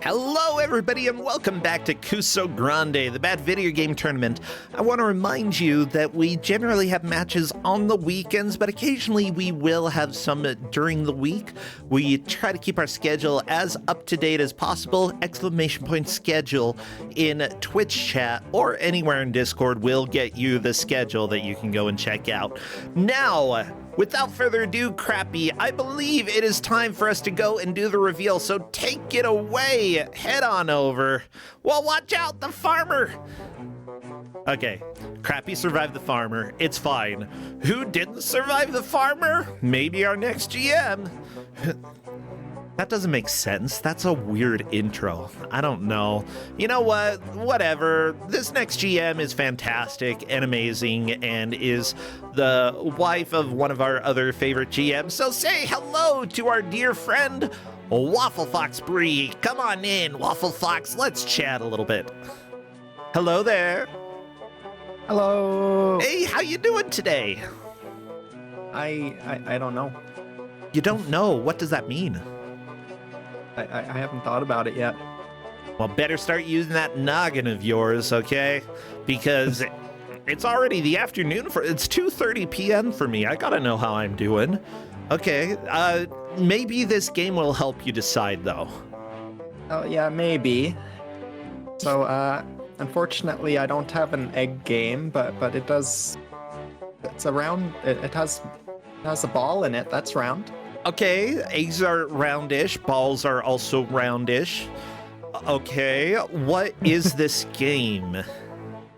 Hello everybody and welcome back to Kusogrand8, the bad video game tournament. I want to remind you that we generally have matches on the weekends, but occasionally we will have some during the week. We try to keep our schedule as up to date as possible. !schedule in Twitch chat or anywhere in Discord will get you the schedule that you can go and check out. Now, without further ado, Crappy, I believe it is time for us to go and do the reveal, so take it away. Head on over. Well, watch out, the farmer! Okay, Crappy survived the farmer. It's fine. Who didn't survive the farmer? Maybe our next GM. That doesn't make sense. That's a weird intro. I don't know. You know what? Whatever. This next GM is fantastic and amazing and is the wife of one of our other favorite GMs. So say hello to our dear friend, Waffle Fox Bree. Come on in, Waffle Fox. Let's chat a little bit. Hello there. Hello. Hey, how you doing today? I don't know. You don't know? What does that mean? I haven't thought about it yet. Well, better start using that noggin of yours, okay? Because it's already the afternoon it's 2:30 p.m. for me. I gotta know how I'm doing. Okay, maybe this game will help you decide, though. Oh, yeah, maybe. So, unfortunately, I don't have an egg game, but it does... It's a round... It has a ball in it. That's round. Okay, eggs are roundish. Balls are also roundish. Okay, what is this game?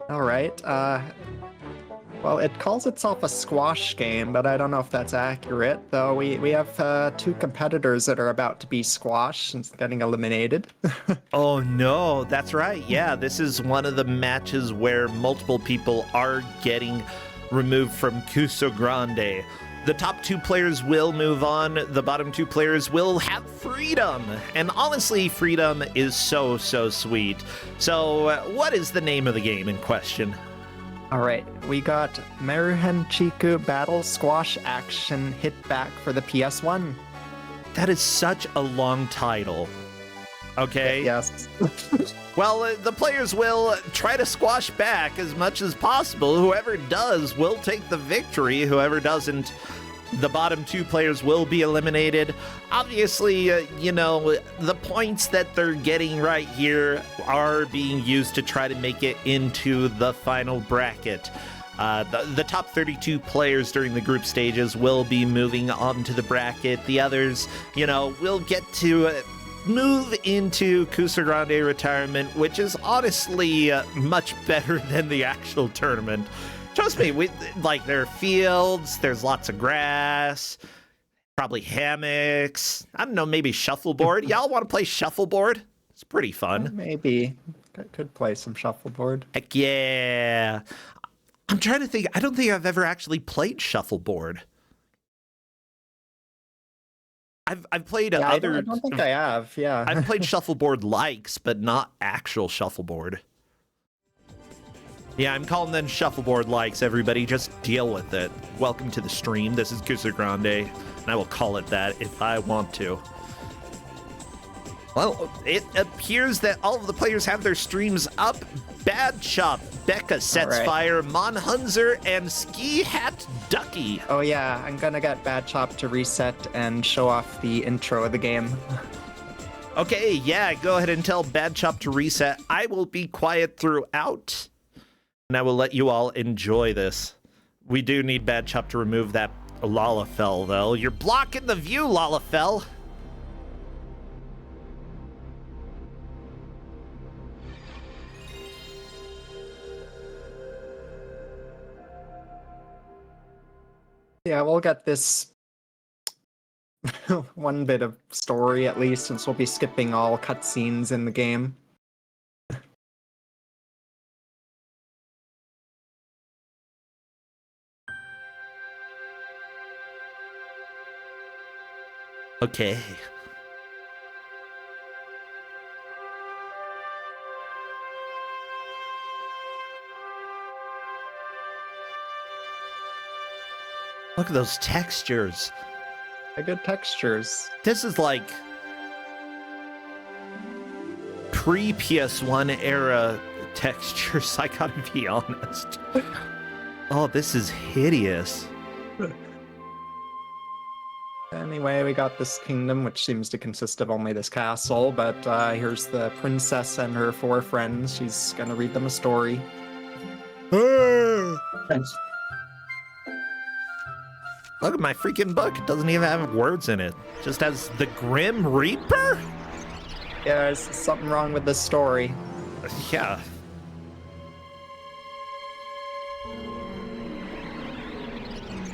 All right. Well, it calls itself a squash game, but I don't know if that's accurate, though we have two competitors that are about to be squashed and getting eliminated. Oh no, that's right. Yeah, this is one of the matches where multiple people are getting removed from Kusogrand8. The top two players will move on. The bottom two players will have freedom. And honestly, freedom is so, so sweet. So what is the name of the game in question? All right, we got Meruhenchikku Battle Squash Action Hit Back for the PS1. That is such a long title. Okay? Yes. Well, the players will try to squash back as much as possible. Whoever does will take the victory. Whoever doesn't, the bottom two players will be eliminated. Obviously, you know, the points that they're getting right here are being used to try to make it into the final bracket. The top 32 players during the group stages will be moving on to the bracket. The others, you know, will get to... move into Kusogrand8 retirement, which is honestly much better than the actual tournament. Trust me, there are fields, there's lots of grass, probably hammocks. I don't know, maybe shuffleboard. Y'all want to play shuffleboard? It's pretty fun. Maybe. Could play some shuffleboard. Heck yeah. I'm trying to think. I don't think I've ever actually played shuffleboard. I've played other... I don't think I have, yeah. I've played shuffleboard likes, but not actual shuffleboard. Yeah, I'm calling them shuffleboard likes, everybody. Just deal with it. Welcome to the stream. This is Kusogrand8, and I will call it that if I want to. Well, it appears that all of the players have their streams up. Bad Chop, Becca Sets Fire, Monhunzer, and Ski Hat Ducky. Oh yeah, I'm gonna get Bad Chop to reset and show off the intro of the game. Okay, yeah, go ahead and tell Bad Chop to reset. I will be quiet throughout, and I will let you all enjoy this. We do need Bad Chop to remove that Lalafell, though. You're blocking the view, Lalafell. Yeah, we'll get this one bit of story at least, since we'll be skipping all cutscenes in the game. Okay. Look at those textures. They're good textures. This is like pre-PS1 era textures, I gotta be honest. Oh, this is hideous. Anyway, we got this kingdom, which seems to consist of only this castle, but here's the princess and her 4 friends. She's gonna read them a story. Look at my freaking book. It doesn't even have words in it. It just has the Grim Reaper? Yeah, there's something wrong with this story. Yeah.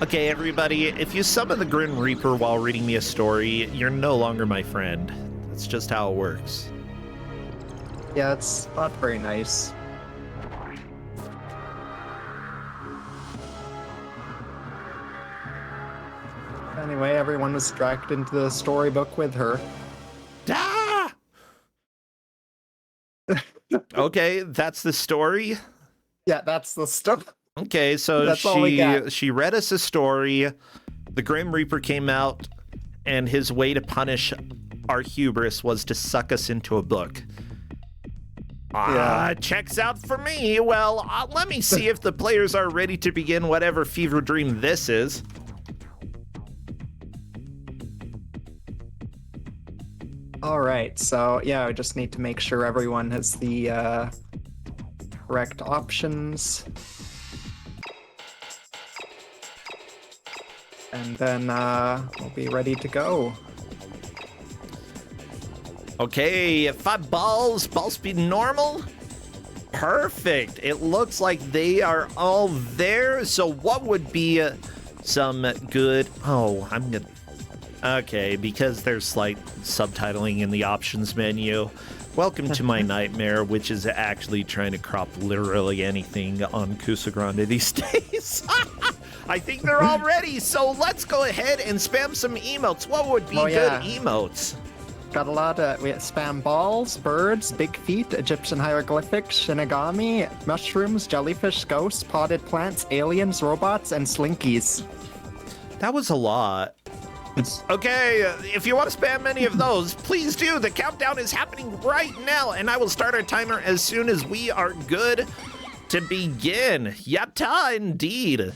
Okay, everybody, if you summon the Grim Reaper while reading me a story, you're no longer my friend. That's just how it works. Yeah, it's not very nice. Anyway, everyone was dragged into the storybook with her. Ah! Okay, that's the story. Yeah, that's the stuff. Okay, so That's all we got. she read us a story. The Grim Reaper came out, and his way to punish our hubris was to suck us into a book. Checks out for me. Well, let me see if the players are ready to begin whatever fever dream this is. All right, so yeah, we just need to make sure everyone has the correct options. And then we'll be ready to go. Okay, 5 balls, ball speed normal. Perfect. It looks like they are all there. So what would be some good... Oh, I'm gonna... Okay, because there's slight subtitling in the options menu. Welcome to my nightmare, which is actually trying to crop literally anything on Kusogrand8 these days. I think they're all ready, so let's go ahead and spam some emotes. What would be good emotes? Got a lot of... We spam balls, birds, big feet, Egyptian hieroglyphics, shinigami, mushrooms, jellyfish, ghosts, potted plants, aliens, robots, and slinkies. That was a lot. Okay, if you want to spam any of those, please do. The countdown is happening right now, and I will start our timer as soon as we are good to begin. Yatta, indeed.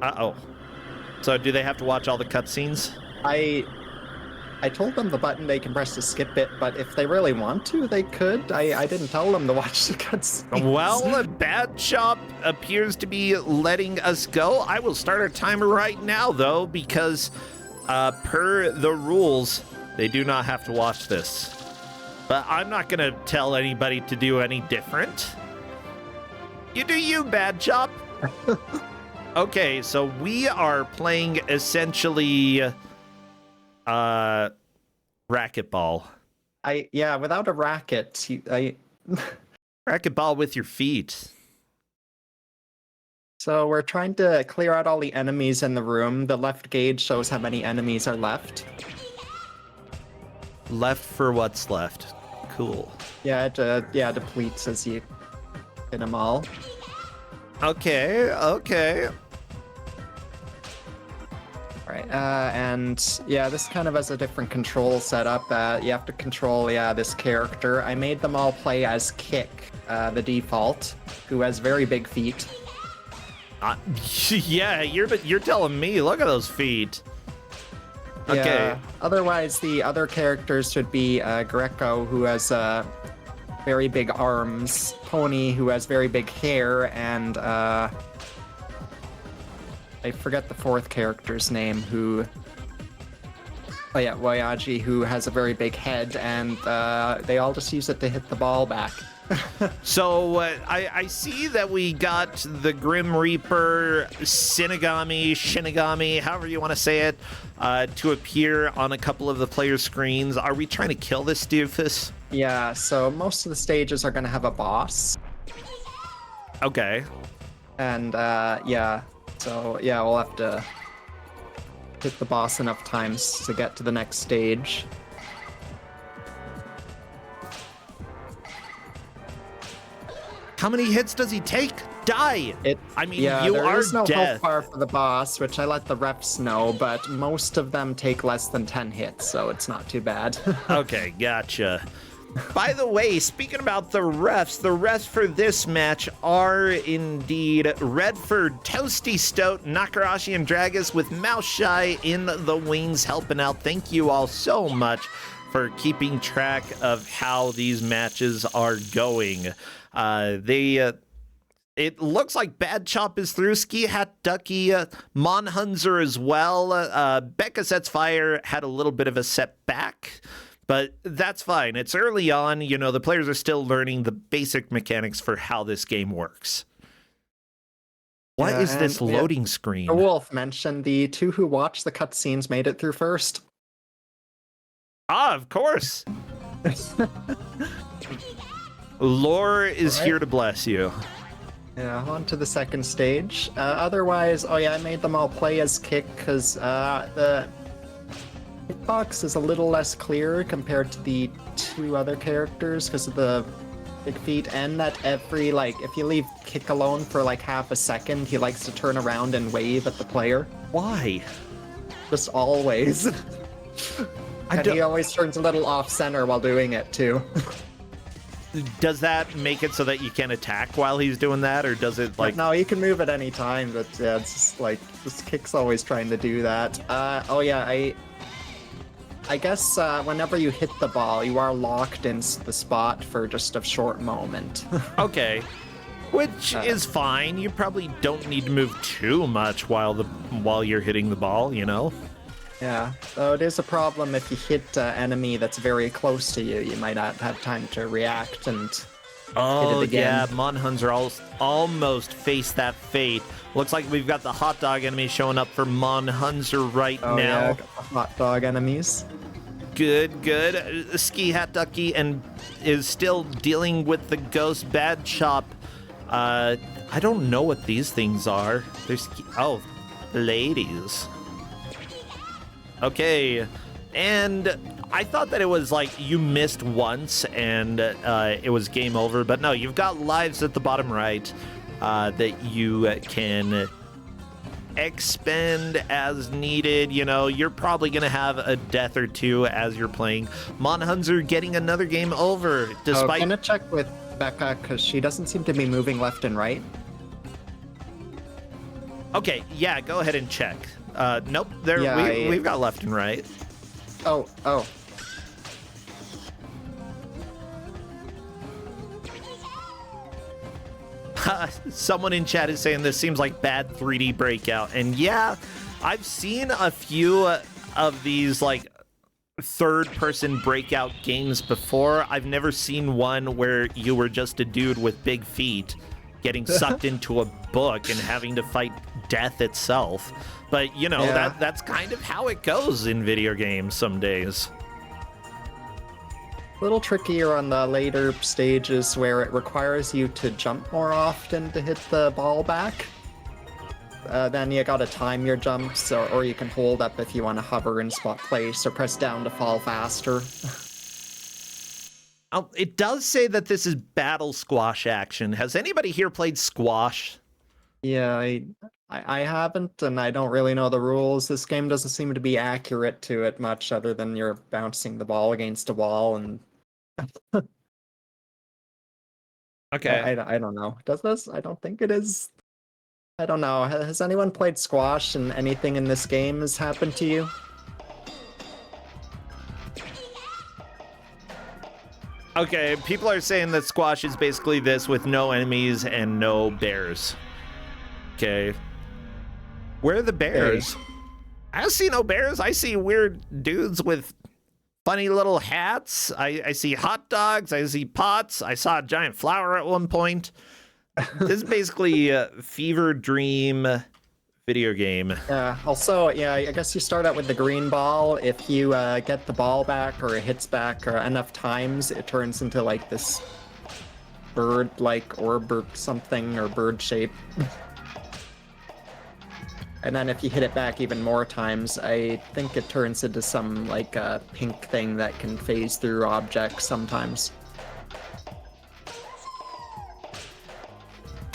Uh-oh. So do they have to watch all the cutscenes? I told them the button they can press to skip it, but if they really want to, they could. I didn't tell them to watch the cutscenes. Well, Bad Shop appears to be letting us go. I will start our timer right now, though, because per the rules, they do not have to watch this. But I'm not going to tell anybody to do any different. You do you, Bad Shop. Okay, so we are playing essentially... racquetball. Without a racket, Racquetball with your feet. So we're trying to clear out all the enemies in the room. The left gauge shows how many enemies are left. Left for what's left. Cool. Yeah, it depletes as you hit them all. Okay. Right, and yeah, this kind of has a different control setup. You have to control, this character. I made them all play as Kick, the default, who has very big feet. Yeah, you're telling me. Look at those feet. Okay. Yeah, otherwise, the other characters should be Greco, who has very big arms, Pony, who has very big hair, and I forget the 4th character's name, who... Oh yeah, Wayaji, who has a very big head, and they all just use it to hit the ball back. So, I see that we got the Grim Reaper, Shinigami, however you want to say it, to appear on a couple of the player screens. Are we trying to kill this doofus? Yeah, so most of the stages are going to have a boss. Okay. And, So, yeah, we'll have to hit the boss enough times to get to the next stage. How many hits does he take? Die! I mean, yeah, you there are is no dead. health bar for the boss, which I let the refs know, but most of them take less than 10 hits, so it's not too bad. Okay, gotcha. By the way, speaking about the refs for this match are indeed Redford, Toasty Stout, Nakarashi, and Dragus, with Mouse Shy in the wings helping out. Thank you all so much for keeping track of how these matches are going. It looks like Bad Chop is through, Ski Hat Ducky, Monhunzer as well. Becca Sets Fire had a little bit of a setback, but that's fine. It's early on. You know, the players are still learning the basic mechanics for how this game works. What is this loading screen? The Wolf mentioned the two who watched the cutscenes made it through first. Ah, of course. Lore is here to bless you. Yeah, on to the second stage. Otherwise, oh yeah, I made them all play as Kick because the hitbox is a little less clear compared to the two other characters because of the big feet, and that every, like, if you leave Kick alone for like half a second, he likes to turn around and wave at the player. Why? Just always. And he always turns a little off-center while doing it, too. Does that make it so that you can attack while he's doing that, or does it, like... No, you can move at any time, but yeah, it's just like, this Kick's always trying to do that. Oh yeah, I guess whenever you hit the ball, you are locked in the spot for just a short moment. Okay. Which is fine. You probably don't need to move too much while you're hitting the ball, you know? Yeah, though it is a problem if you hit an enemy that's very close to you. You might not have time to react and hit it again. Yeah, Monhunzer almost faced that fate. Looks like we've got the hot dog enemy showing up for Monhunzer right now. Yeah, got the hot dog enemies. Good. Ski Hat Ducky is still dealing with the ghost Bad Chop. I don't know what these things are. Ladies. Okay, and I thought that it was like you missed once and it was game over, but no, you've got lives at the bottom right that you can expend as needed. You know, you're probably going to have a death or two as you're playing. Monhunzer getting another game over, despite... I'm going to check with Becca, because she doesn't seem to be moving left and right. Okay, yeah, go ahead and check. Nope, we've got left and right. Oh. Someone in chat is saying this seems like bad 3D Breakout. And yeah, I've seen a few of these, like, third-person Breakout games before. I've never seen one where you were just a dude with big feet getting sucked into a book and having to fight death itself. But, you know, that's kind of how it goes in video games some days. A little trickier on the later stages where it requires you to jump more often to hit the ball back. Then you gotta time your jumps, or you can hold up if you want to hover in spot place, or press down to fall faster. It does say that this is battle squash action. Has anybody here played squash? Yeah, I haven't, and I don't really know the rules. This game doesn't seem to be accurate to it much, other than you're bouncing the ball against a wall, and... Okay. I don't know. Does this? I don't think it is. I don't know. Has anyone played squash and anything in this game has happened to you? Okay, people are saying that squash is basically this with no enemies and no bears. Okay. Where are the bears? I don't see no bears. I see weird dudes with funny little hats. I see hot dogs. I see pots. I saw a giant flower at one point. This is basically a fever dream video game. Also, yeah, I guess you start out with the green ball. If you get the ball back or it hits back or enough times, it turns into like this bird-like orb or something, or bird shape. And then if you hit it back even more times, I think it turns into some like pink thing that can phase through objects sometimes.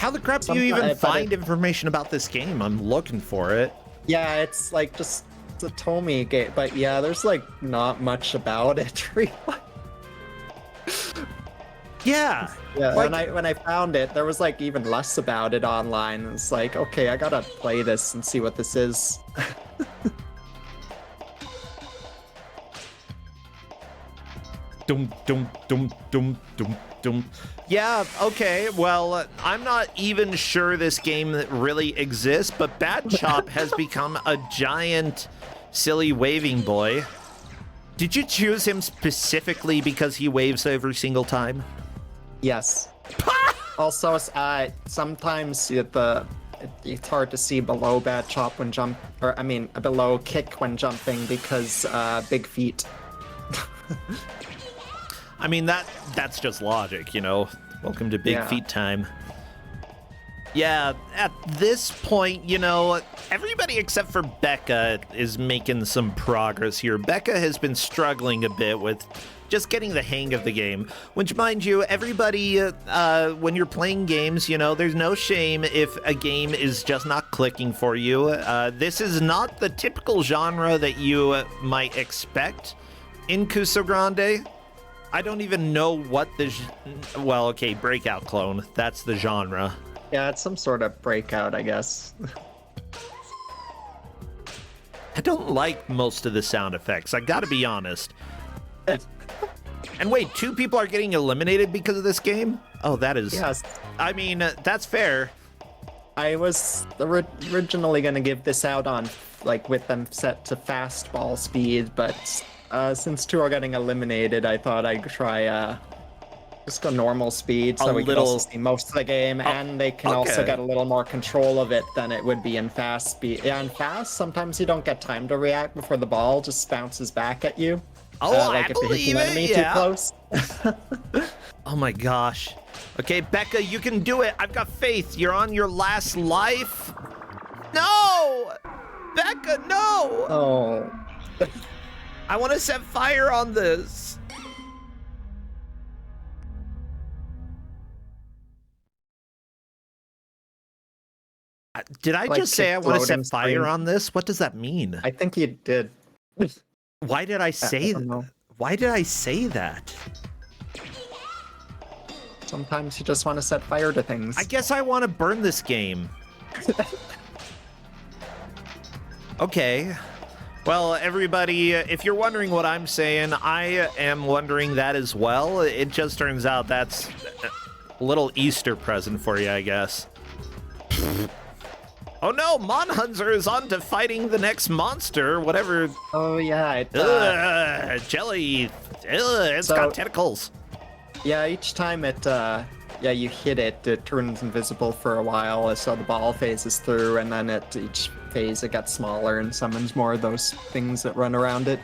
How the crap do you even find information about this game? I'm looking for it. Yeah, it's like just it's a Tomy game, but yeah, there's like not much about it really. Yeah. Yeah, like, when I found it, there was like even less about it online. It's like, okay, I gotta play this and see what this is. Dum dum dum dum dum dum. Yeah, okay, well, I'm not even sure this game really exists, but Bad Chop has become a giant, silly waving boy. Did you choose him specifically because he waves every single time? Yes. Also, sometimes it's hard to see below Bad Chop when below Kick when jumping because big feet. I mean, that's just logic, you know? Welcome to big feet time. Yeah, at this point, you know, everybody except for Becca is making some progress here. Becca has been struggling a bit with just getting the hang of the game, which, mind you, everybody, when you're playing games, you know, there's no shame if a game is just not clicking for you. This is not the typical genre that you might expect in Kusogrand8. I don't even know what well, okay, Breakout Clone, that's the genre. Yeah, it's some sort of breakout, I guess. I don't like most of the sound effects, I gotta be honest. And wait, 2 people are getting eliminated because of this game? Oh, that is... Yes. I mean, that's fair. I was originally gonna give this out on, like, with them set to fastball speed, but since 2 are getting eliminated, I thought I'd try, just go normal speed so we can also see most of the game, and they can also get a little more control of it than it would be in fast speed. Yeah, in fast, sometimes you don't get time to react before the ball just bounces back at you. Oh, like I if you hit the enemy too close. Oh my gosh. Okay, Becca, you can do it. I've got faith. You're on your last life. No! Becca, no! Oh. I want to set fire on this. Did I just say I want to set fire on this? What does that mean? I think you did. Why did I say that? Why did I say that? Sometimes you just want to set fire to things. I guess I want to burn this game. Okay. Well, everybody, if you're wondering what I'm saying, I am wondering that as well. It just turns out that's a little Easter present for you, I guess. Oh no, Monhunzer is on to fighting the next monster, whatever. Oh yeah, jelly. It's got tentacles. Yeah, each time you hit it, it turns invisible for a while, so the ball phases through, and then at each phase it gets smaller and summons more of those things that run around it.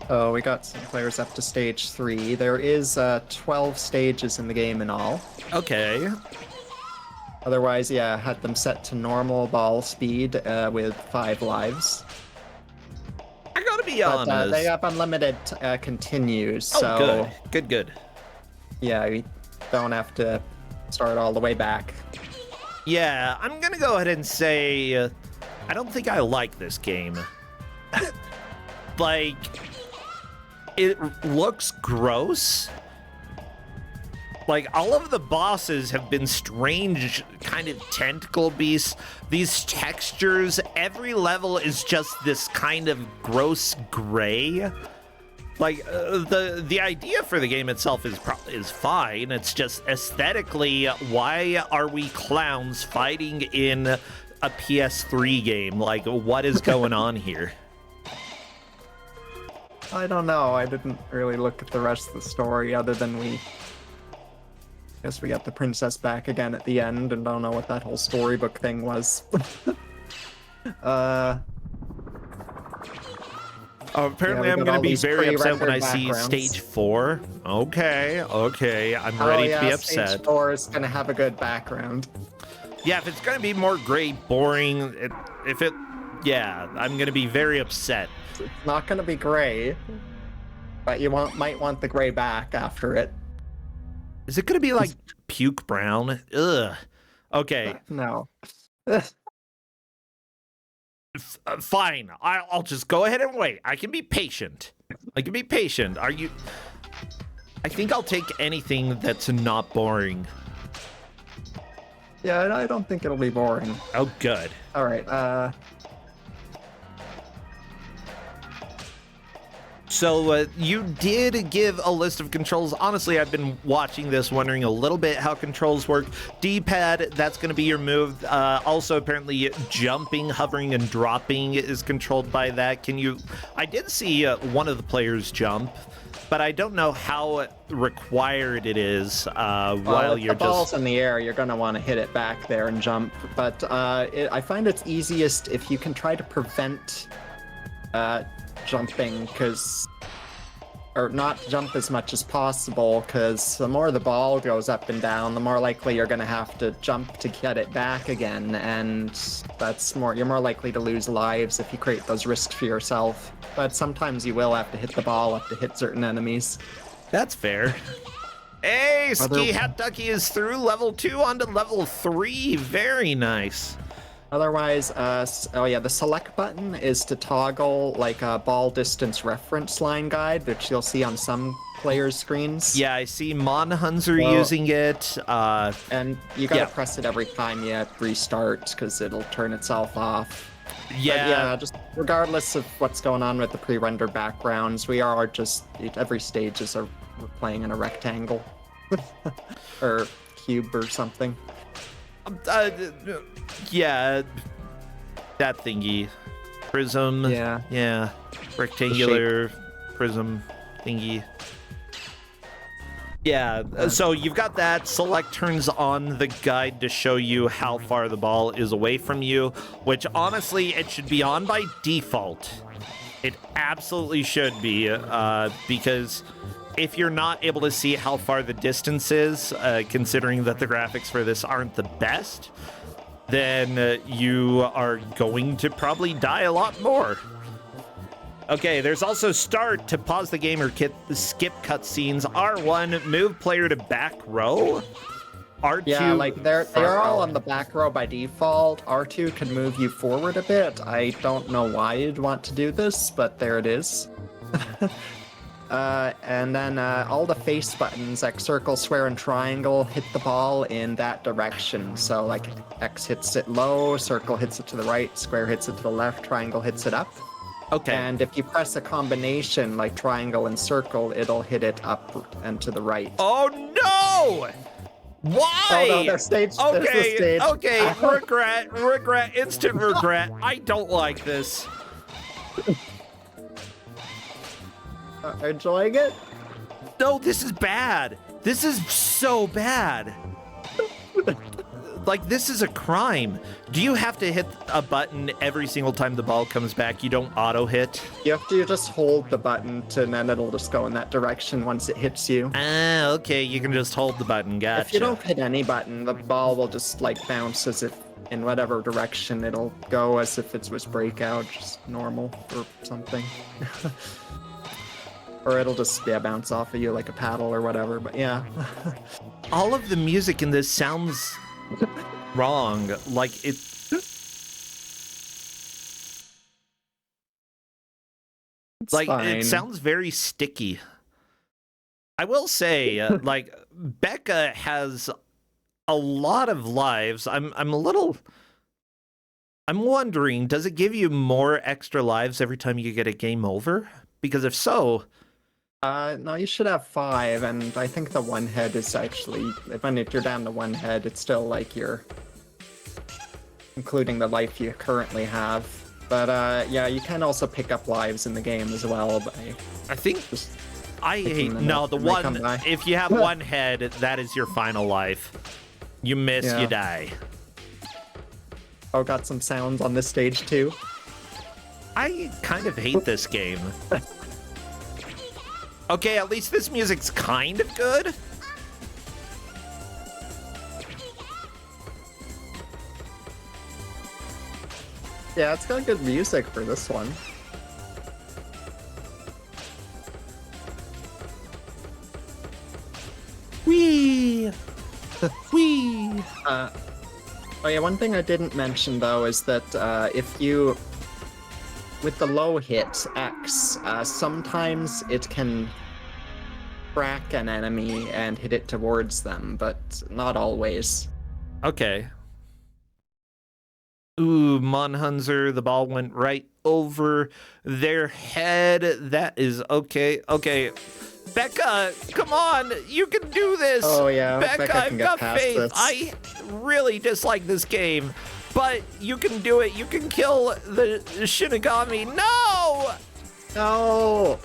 Oh, we got some players up to stage 3. There is 12 stages in the game in all. Okay. Otherwise, yeah, had them set to normal ball speed with 5 lives. I gotta be honest. They have unlimited continues, so... Oh, good. Good. Yeah, we don't have to start all the way back. Yeah, I'm gonna go ahead and say I don't think I like this game. Like, it looks gross. Like, all of the bosses have been strange kind of tentacle beasts. These textures, every level is just this kind of gross gray. Like, the idea for the game itself is fine. It's just aesthetically, why are we clowns fighting in a PS3 game? Like, what is going on here? I don't know. I didn't really look at the rest of the story other than I guess we got the princess back again at the end, and don't know what that whole storybook thing was. Oh, apparently I'm going to be very upset when I see stage 4. Okay, I'm ready to be upset. Stage 4 is going to have a good background. Yeah, if it's going to be more gray, boring, if it Yeah, I'm gonna be very upset. It's not gonna be gray, but you might want the gray back after it. Is it gonna be like puke brown? Ugh. Okay. No. Fine. I'll just go ahead and wait. I can be patient. I can be patient. Are you? I think I'll take anything that's not boring. Yeah, I don't think it'll be boring. Oh, good. All right. So you did give a list of controls. Honestly, I've been watching this, wondering a little bit how controls work. D-pad, that's going to be your move. Also, apparently, jumping, hovering, and dropping is controlled by that. Can you? I did see one of the players jump, but I don't know how required it is while you're the ball's in the air, you're going to want to hit it back there and jump. But I find it's easiest if you can try to prevent jumping, or not jump as much as possible, because the more the ball goes up and down, the more likely you're going to have to jump to get it back again, and you're more likely to lose lives if you create those risks for yourself. But sometimes you will have to hit the ball up to hit certain enemies. That's fair. Hey, Ski Hat Ducky is through level 2 onto level 3. Very nice. Otherwise, the select button is to toggle like a ball distance reference line guide, which you'll see on some players' screens. Yeah, I see Monhuns are using it. And you gotta press it every time you restart, because it'll turn itself off. Yeah. But just regardless of what's going on with the pre-rendered backgrounds, we are just, every stage is we're playing in a rectangle. Or cube or something. Yeah, that thingy. Prism. Yeah. Rectangular prism thingy. Yeah, so you've got that. Select turns on the guide to show you how far the ball is away from you, which honestly, it should be on by default. It absolutely should be, because if you're not able to see how far the distance is, considering that the graphics for this aren't the best, then you are going to probably die a lot more. Okay, there's also start to pause the game or skip cutscenes. R1, move player to back row. R2. Yeah, like they're all on the back row by default. R2 can move you forward a bit. I don't know why you'd want to do this, but there it is. And then all the face buttons, like circle, square, and triangle, hit the ball in that direction. So like X hits it low, circle hits it to the right, square hits it to the left, triangle hits it up. Okay. And if you press a combination like triangle and circle, it'll hit it up and to the right. Oh no! Why? Oh no, there's the stage. Okay, regret, instant regret. I don't like this. Enjoying it? No, this is bad. This is so bad. Like, this is a crime. Do you have to hit a button every single time the ball comes back? You don't auto hit? You have to just hold the button and then it'll just go in that direction once it hits you. Ah, okay, you can just hold the button, gotcha. If you don't hit any button, the ball will just like bounce as if in whatever direction it'll go, as if it was breakout, just normal or something. Or it'll just bounce off of you like a paddle or whatever, but yeah. All of the music in this sounds wrong. Like, it... Like, fine. It sounds very sticky. I will say, like, Becca has a lot of lives. I'm wondering, does it give you more extra lives every time you get a game over? Because if so... No, you should have 5, and I think the one head is actually, if you're down to 1 head, it's still like you're including the life you currently have. But yeah, you can also pick up lives in the game as well. I think if you have 1 head, that is your final life. You miss, you die. Oh, got some sounds on this stage too. I kind of hate this game. Okay, at least this music's kind of good. Yeah, it's got good music for this one. Whee! Whee! Oh yeah, one thing I didn't mention though is that if you, with the low hit X, sometimes it can track an enemy and hit it towards them, but not always. Okay. Ooh, Monhunzer, the ball went right over their head. That is okay. Okay. Becca, come on. You can do this. Oh yeah, Becca, can I've get got past faith. this. I really dislike this game, but you can do it. You can kill the Shinigami. No! No!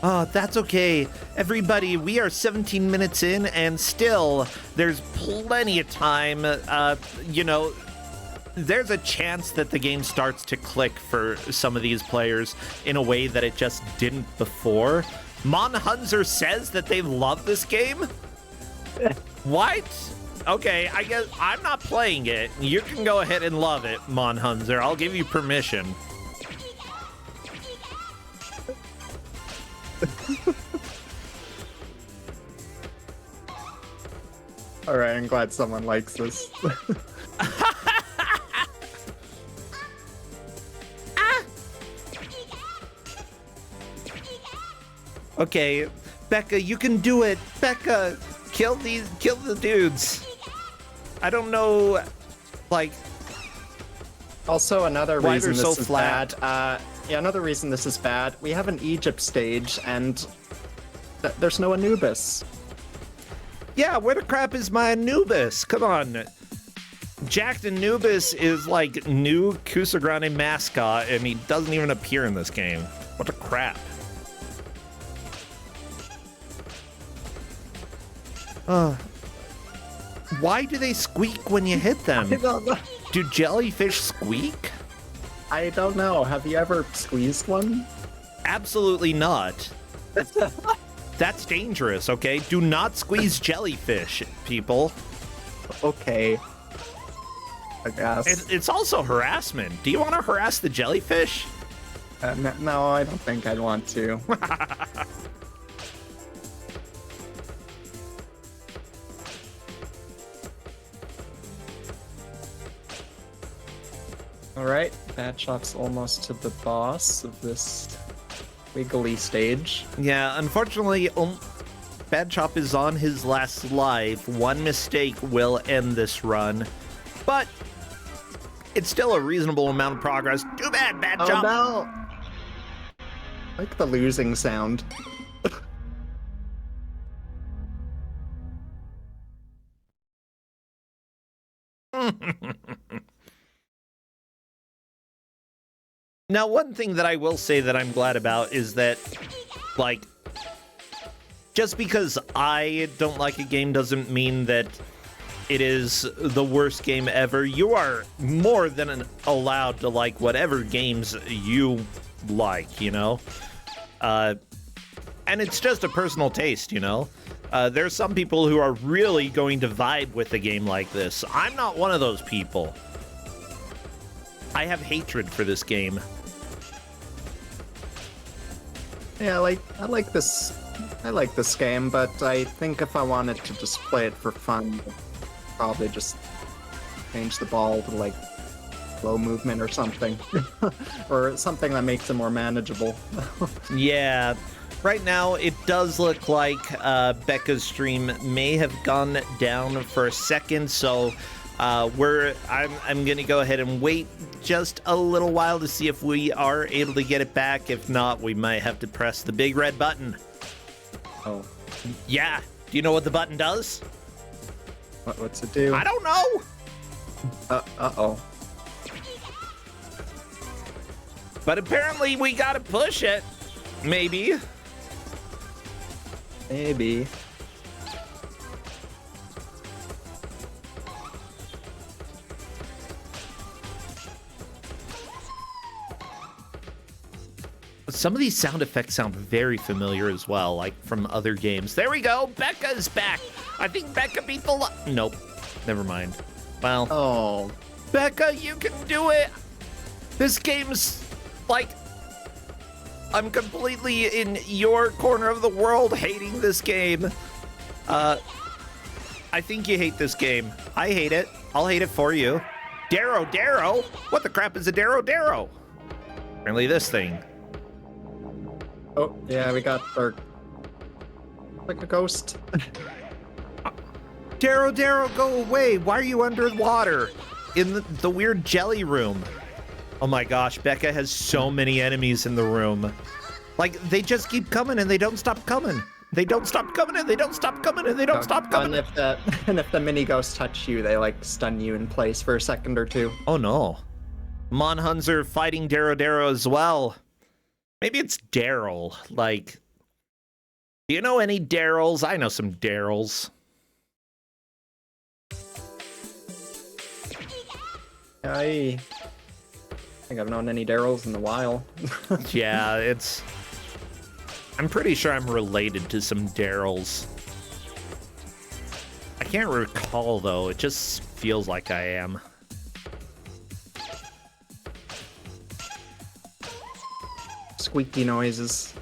Oh, that's okay. Everybody, we are 17 minutes in, and still, there's plenty of time. There's a chance that the game starts to click for some of these players in a way that it just didn't before. Monhunzer says that they love this game? What? Okay, I guess I'm not playing it. You can go ahead and love it, Monhunzer. I'll give you permission. Alright, I'm glad someone likes this. Okay, Becca, you can do it. Becca, kill the dudes. I don't know, like... Also, another Why reason they're this so is flat. bad. Yeah, another reason this is bad. We have an Egypt stage, and there's no Anubis. Yeah, where the crap is my Anubis? Come on. Jacked Anubis is like new Kusogrand8 mascot, and he doesn't even appear in this game. What the crap? Why do they squeak when you hit them? I don't know. Do jellyfish squeak? I don't know. Have you ever squeezed one? Absolutely not. That's dangerous, okay? Do not squeeze jellyfish, people. Okay. I guess. It's also harassment. Do you want to harass the jellyfish? No, I don't think I'd want to. Alright, Bad Shop's almost to the boss of this wiggly stage. Yeah, unfortunately, Bad Chop is on his last life. One mistake will end this run. But it's still a reasonable amount of progress. Too bad, Bad Chop! No! I like the losing sound. Now, one thing that I will say that I'm glad about is that, like, just because I don't like a game doesn't mean that it is the worst game ever. You are more than allowed to like whatever games you like, you know? And it's just a personal taste, you know? There's some people who are really going to vibe with a game like this. I'm not one of those people. I have hatred for this game. Yeah, I like this game, but I think if I wanted to just play it for fun, I'd probably just change the ball to like low movement or something. Or something that makes it more manageable. Yeah. Right now, it does look like Becca's stream may have gone down for a second, so I'm gonna go ahead and wait just a little while to see if we are able to get it back. If not, we might have to press the big red button. Oh. Yeah. Do you know what the button does? What's it do? I don't know. Uh-oh. But apparently we gotta push it. Maybe. Maybe. Some of these sound effects sound very familiar as well, like from other games. There we go. Becca's back. I think Becca beat the Nope. Never mind. Well. Oh. Becca, you can do it. This game's like, I'm completely in your corner of the world hating this game. I think you hate this game. I hate it. I'll hate it for you. Darrow? What the crap is a Darrow? Apparently this thing. Oh, yeah, we got our... like a ghost. Darrow, go away. Why are you underwater? In the weird jelly room. Oh my gosh, Becca has so many enemies in the room. Like, they just keep coming and they don't stop coming. They don't stop coming and they don't stop coming and they don't stop coming. And if the mini ghosts touch you, they like stun you in place for a second or two. Oh no. Monhuns are fighting Darrow as well. Maybe it's Daryl. Like, do you know any Daryls? I know some Daryls. I think I've known any Daryls in a while. Yeah, I'm pretty sure I'm related to some Daryls. I can't recall, though. It just feels like I am. Squeaky noises.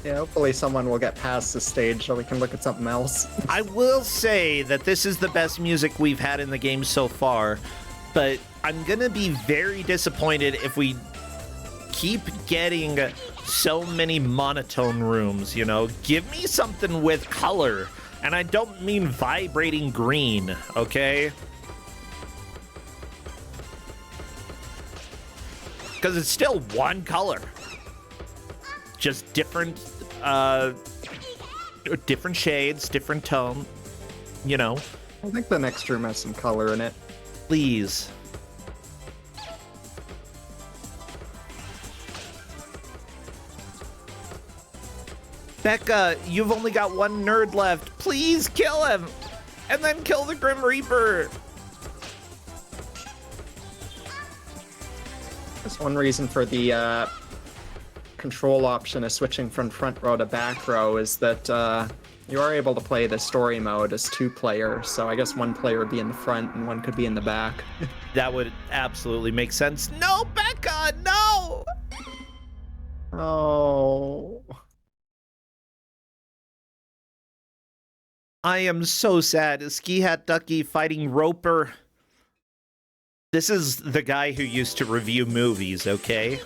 Yeah, hopefully someone will get past this stage so we can look at something else. I will say that this is the best music we've had in the game so far, but I'm gonna be very disappointed if we keep getting so many monotone rooms, you know? Give me something with color, and I don't mean vibrating green, okay? Because it's still one color. Just different shades, different tone, you know. I think the next room has some color in it. Please. Becca, you've only got one nerd left. Please kill him. And then kill the Grim Reaper. That's one reason for the control option is switching from front row to back row is that you are able to play the story mode as 2 players, so I guess 1 player would be in the front and 1 could be in the back. That would absolutely make sense. No, Becca, no! Oh. I am so sad. Ski Hat Ducky fighting Roper. This is the guy who used to review movies, okay?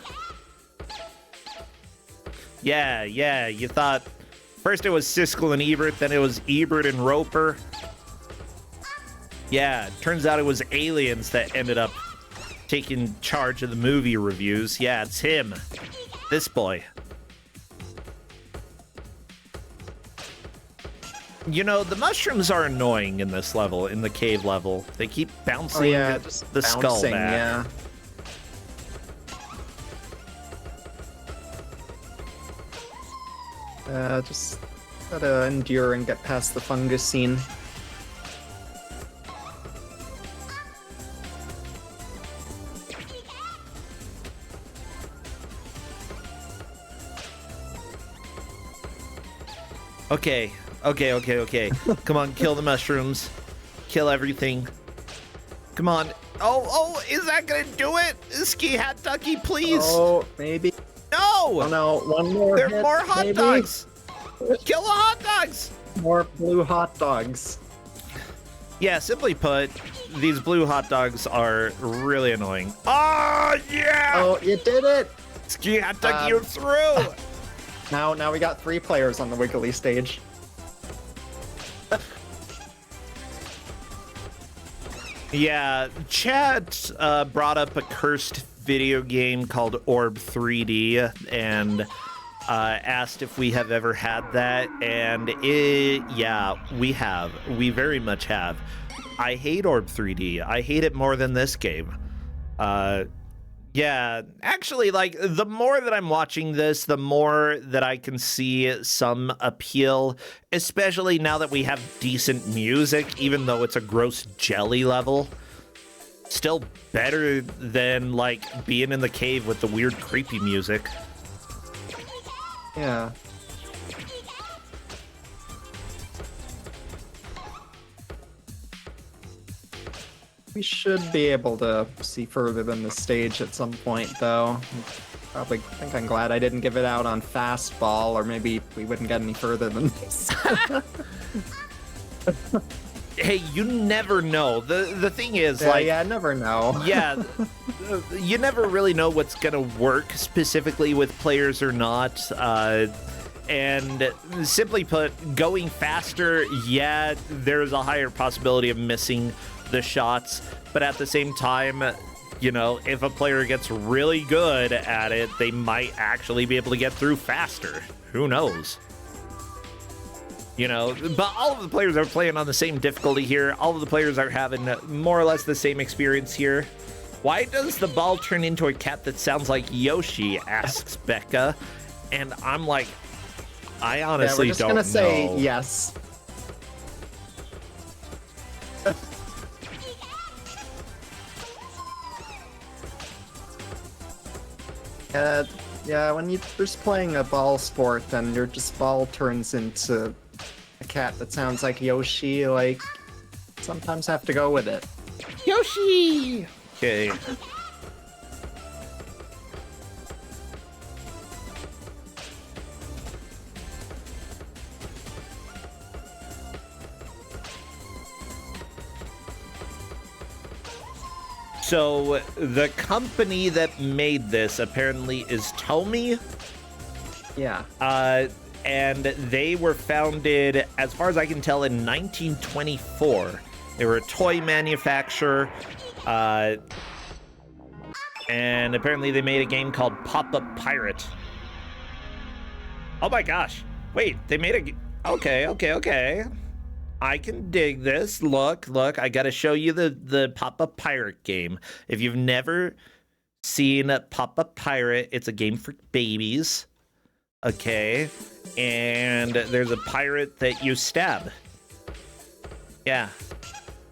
Yeah, you thought first it was Siskel and Ebert, then it was Ebert and Roper. Yeah, turns out it was aliens that ended up taking charge of the movie reviews. Yeah, it's him. This boy. You know, the mushrooms are annoying in this level, in the cave level. They keep bouncing the skull back. Yeah. Just gotta endure and get past the fungus scene. Okay. Come on, kill the mushrooms. Kill everything. Come on. Oh, is that gonna do it? Ski Hat Ducky, please. Oh, maybe. No! Oh no, one more There are hit, more hot maybe. dogs! Kill the hot dogs! More blue hot dogs. Yeah, simply put, these blue hot dogs are really annoying. Oh, yeah! Oh, you did it! Ski Hat Ducky, you're through! Now we got 3 players on the Wiggly stage. Yeah, Chad brought up a cursed video game called Orb 3D and asked if we have ever had that, and yeah, we have. We very much have. I hate Orb 3D. I hate it more than this game. Yeah, actually, like, the more that I'm watching this, the more that I can see some appeal, especially now that we have decent music, even though it's a gross jelly level. Still better than, like, being in the cave with the weird, creepy music. Yeah. We should be able to see further than the stage at some point, though. Probably think I'm glad I didn't give it out on fastball, or maybe we wouldn't get any further than this. Hey, you never know. The thing is, yeah, I never know. Yeah, you never really know what's gonna work specifically with players or not. And simply put, going faster, yeah, there's a higher possibility of missing the shots, but at the same time, you know, if a player gets really good at it, they might actually be able to get through faster. Who knows? You know, but all of the players are playing on the same difficulty here. All of the players are having more or less the same experience here. Why does the ball turn into a cat that sounds like Yoshi? Asks Becca. And I'm like, I honestly we're just don't gonna know. say yes. Yeah, when you're just playing a ball sport and your just ball turns into a cat that sounds like Yoshi, like, sometimes have to go with it. Yoshi! Okay. So the company that made this apparently is Tomy. Yeah. And they were founded, as far as I can tell, in 1924. They were a toy manufacturer. And apparently they made a game called Pop-Up Pirate. Oh my gosh. Wait, they made a... Okay. I can dig this. Look, I gotta show you the Pop-Up Pirate game. If you've never seen Pop-Up Pirate, it's a game for babies. Okay. And there's a pirate that you stab. Yeah.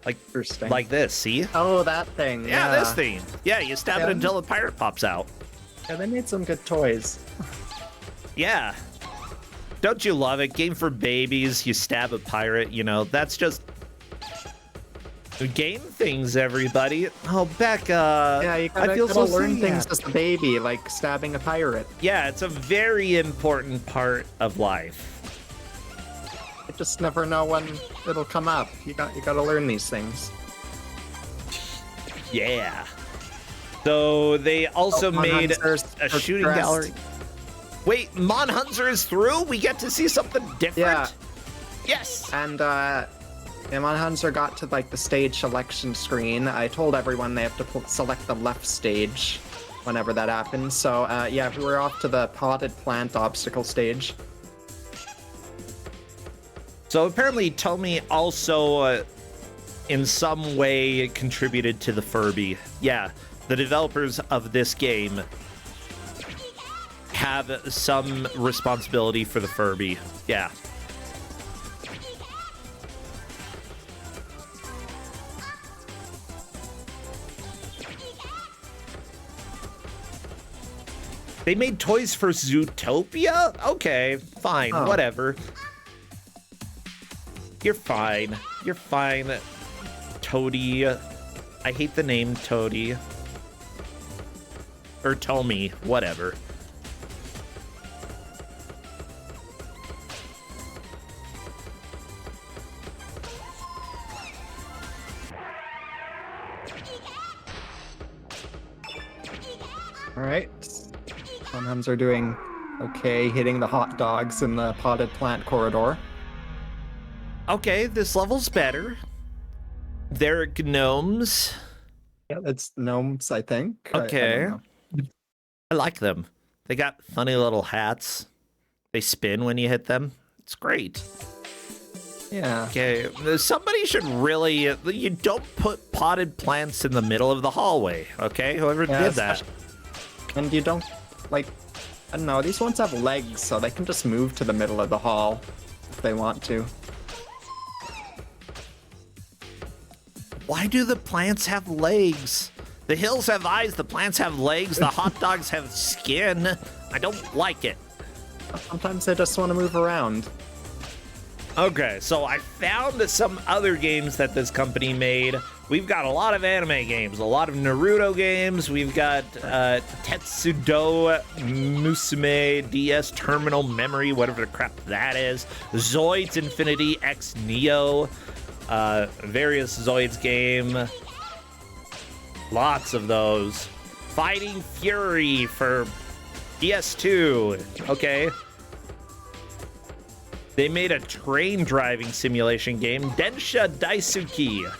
Like this, see? Oh, that thing. Yeah, this thing. Yeah, you stab it until the pirate pops out. Yeah, they made some good toys. Yeah. Don't you love it? Game for babies, you stab a pirate, you know, that's just game things, everybody. Oh, Becca. Yeah, you gotta, I feel so learn sad. things as a baby, like stabbing a pirate. Yeah, it's a very important part of life. You just never know when it'll come up. You gotta learn these things. Yeah. So they also made a shooting gallery. Wait, Monhunter is through? We get to see something different? Yeah. Yes! And, Monhunter got to, like, the stage selection screen. I told everyone they have to select the left stage whenever that happens. So, yeah, we were off to the potted plant obstacle stage. So apparently Tomy also, in some way, contributed to the Furby. Yeah, the developers of this game have some responsibility for the Furby. Yeah. They made toys for Zootopia? Okay, fine, whatever. You're fine. You're fine, Toady. I hate the name Toady. Or Tomy, whatever. Alright. Monhunts are doing okay, hitting the hot dogs in the potted plant corridor. Okay, this level's better. They're gnomes. Yeah, it's gnomes, I think. Okay. I don't know. I like them. They got funny little hats. They spin when you hit them. It's great. Yeah. Okay, somebody should really... You don't put potted plants in the middle of the hallway, okay? Whoever did that. And you don't, like... I don't know, these ones have legs, so they can just move to the middle of the hall if they want to. Why do the plants have legs? The hills have eyes, the plants have legs, the hot dogs have skin. I don't like it. Sometimes they just want to move around. Okay, so I found some other games that this company made. We've got a lot of anime games, a lot of Naruto games. We've got Tetsudo Musume DS Terminal Memory, whatever the crap that is. Zoids Infinity X Neo, various Zoids game. Lots of those. Fighting Fury for PS2. Okay. They made a train driving simulation game, Densha Daisuki.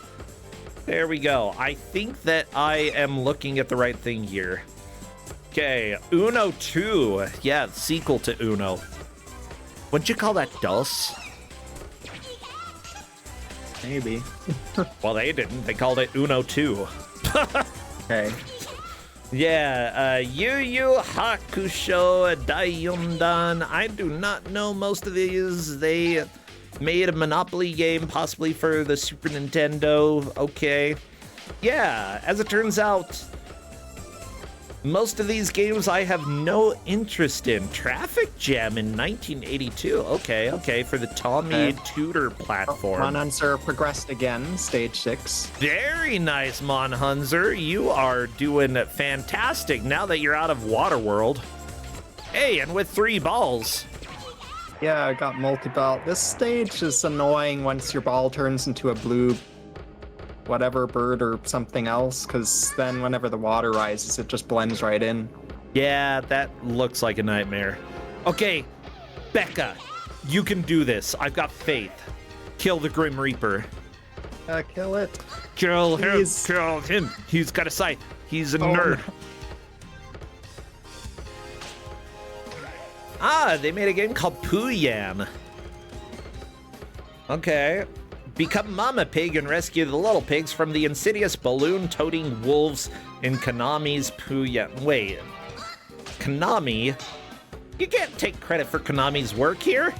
There we go. I think that I am looking at the right thing here. Okay, Uno 2. Yeah, sequel to Uno. Wouldn't you call that DOS? Maybe. Well, they didn't. They called it Uno 2. Okay. Yeah, Yu Yu Hakusho Daiyundan. I do not know most of these. They made a Monopoly game, possibly for the Super Nintendo. Okay. Yeah, as it turns out, most of these games I have no interest in. Traffic Jam in 1982. Okay, for the Tommy Tudor platform. Monhunzer progressed again, stage 6. Very nice, Monhunzer. You are doing fantastic now that you're out of Waterworld. Hey, and with 3 balls. Yeah, I got multi-ball. This stage is annoying once your ball turns into a blue whatever bird or something else, because then whenever the water rises, it just blends right in. Yeah, that looks like a nightmare. Okay, Becca, you can do this. I've got faith. Kill the Grim Reaper. Kill it. Kill him. Please. Kill him. He's got a scythe. He's a Oh, nerd. no. Ah, they made a game called Pooyan. Okay. Become Mama Pig and rescue the little pigs from the insidious balloon-toting wolves in Konami's Pooyan. Wait. Konami? You can't take credit for Konami's work here.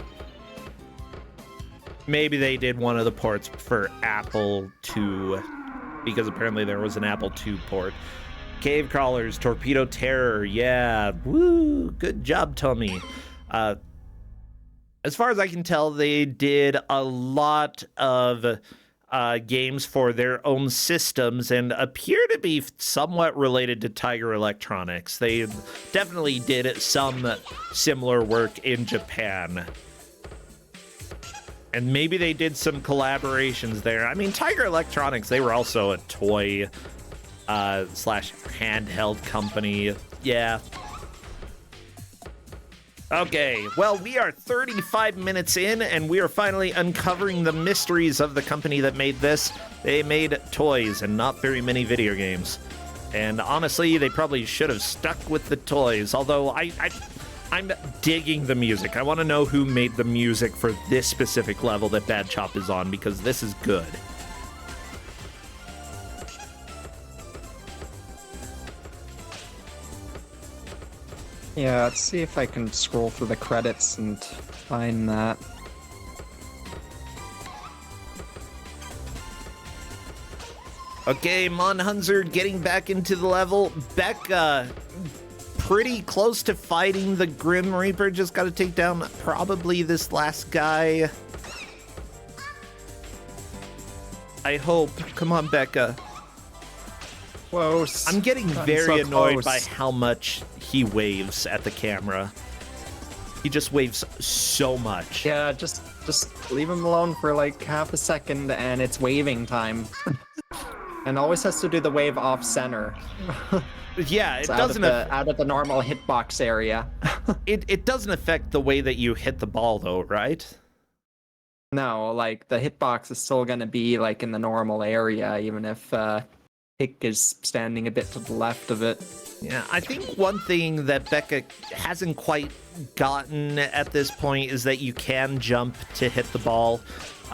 Maybe they did one of the ports for Apple II, because apparently there was an Apple II port. Cave Crawlers, Torpedo Terror, yeah. Woo, good job, Tommy. As far as I can tell, they did a lot of games for their own systems and appear to be somewhat related to Tiger Electronics. They definitely did some similar work in Japan. And maybe they did some collaborations there. I mean, Tiger Electronics, they were also a toy slash handheld company. Yeah. Okay, well, we are 35 minutes in, and we are finally uncovering the mysteries of the company that made this. They made toys and not very many video games. And honestly, they probably should have stuck with the toys, although I'm digging the music. I want to know who made the music for this specific level that Bad Chop is on, because this is good. Yeah, let's see if I can scroll through the credits and find that. Okay, Monhunzer getting back into the level. Becca, pretty close to fighting the Grim Reaper. Just got to take down probably this last guy. I hope. Come on, Becca. Close. I'm getting Gotten very so annoyed close. by how much he waves at the camera. He just waves so much. Yeah, just leave him alone for like half a second and it's waving time. And always has to do the wave off center. Yeah, it It's doesn't. out of the normal hitbox area. It doesn't affect the way that you hit the ball, though, right? No, like the hitbox is still gonna be like in the normal area, even if Hick is standing a bit to the left of it. Yeah, I think one thing that Becca hasn't quite gotten at this point is that you can jump to hit the ball.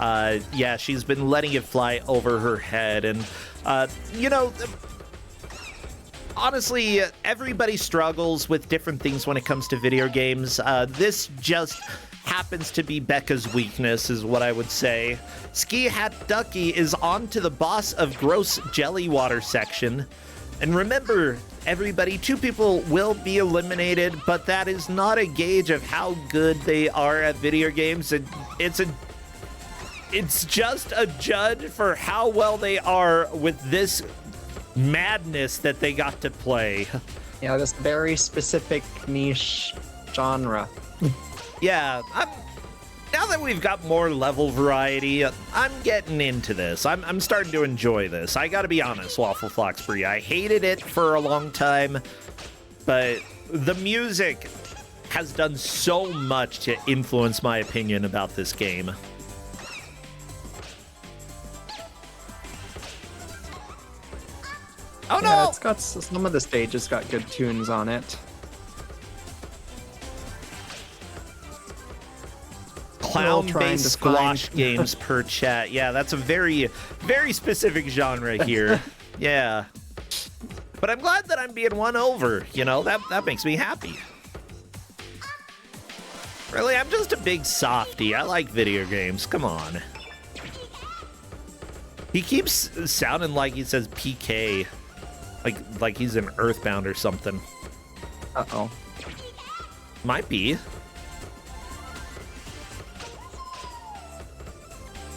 Yeah, she's been letting it fly over her head, and you know, honestly, everybody struggles with different things when it comes to video games. This just happens to be Becca's weakness, is what I would say. Ski Hat Ducky is on to the boss of Gross Jelly Water section. And remember, everybody, 2 people will be eliminated, but that is not a gauge of how good they are at video games. It's just a judge for how well they are with this madness that they got to play. Yeah, this very specific niche genre. Yeah, now that we've got more level variety, I'm getting into this. I'm starting to enjoy this. I gotta be honest, Waffle Floxbury. I hated it for a long time, but the music has done so much to influence my opinion about this game. Oh no! Yeah, it's got some of the stages got good tunes on it. Clown-based squash games per chat. Yeah, that's a very, very specific genre here. Yeah. But I'm glad that I'm being won over. You know, that makes me happy. Really, I'm just a big softie. I like video games. Come on. He keeps sounding like he says PK. Like he's in Earthbound or something. Uh-oh. Might be.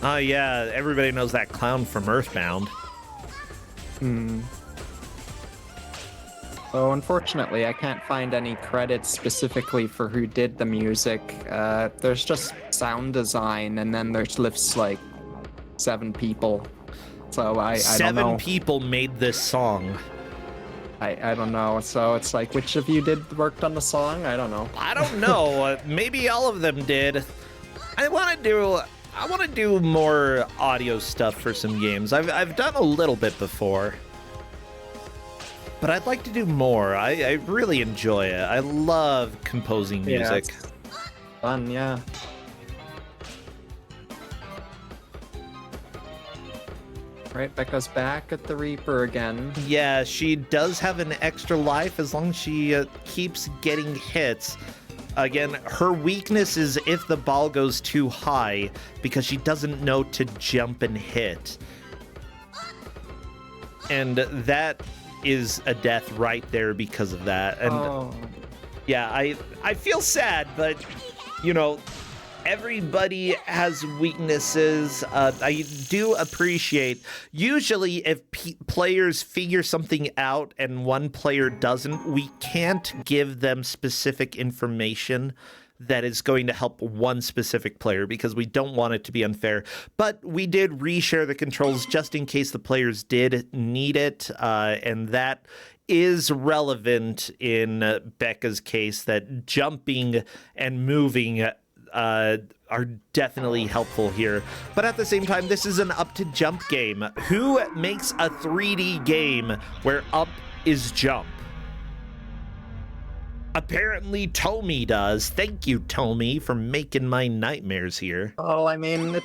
Oh, yeah, everybody knows that clown from Earthbound. So unfortunately, I can't find any credits specifically for who did the music. There's just sound design, and then there's lists like 7 people. So I don't know. 7 people made this song. I don't know. So it's like, which of you worked on the song? I don't know. I don't know. Maybe all of them did. I want to do more audio stuff for some games. I've done a little bit before, but I'd like to do more. I really enjoy it. I love composing music. Yeah, it's fun, yeah. Right, Becca's back at the Reaper again. Yeah, she does have an extra life as long as she keeps getting hits. Again, her weakness is if the ball goes too high, because she doesn't know to jump and hit. And that is a death right there because of that. And yeah, I feel sad, but you know, everybody has weaknesses. I do appreciate, usually if players figure something out and one player doesn't, we can't give them specific information that is going to help one specific player because we don't want it to be unfair. But we did reshare the controls just in case the players did need it, and that is relevant in Becca's case, that jumping and moving are definitely helpful here. But at the same time, this is an up to jump game. Who makes a 3D game where up is jump? Apparently Tomy does. Thank you, Tomy, for making my nightmares here. Well, I mean, it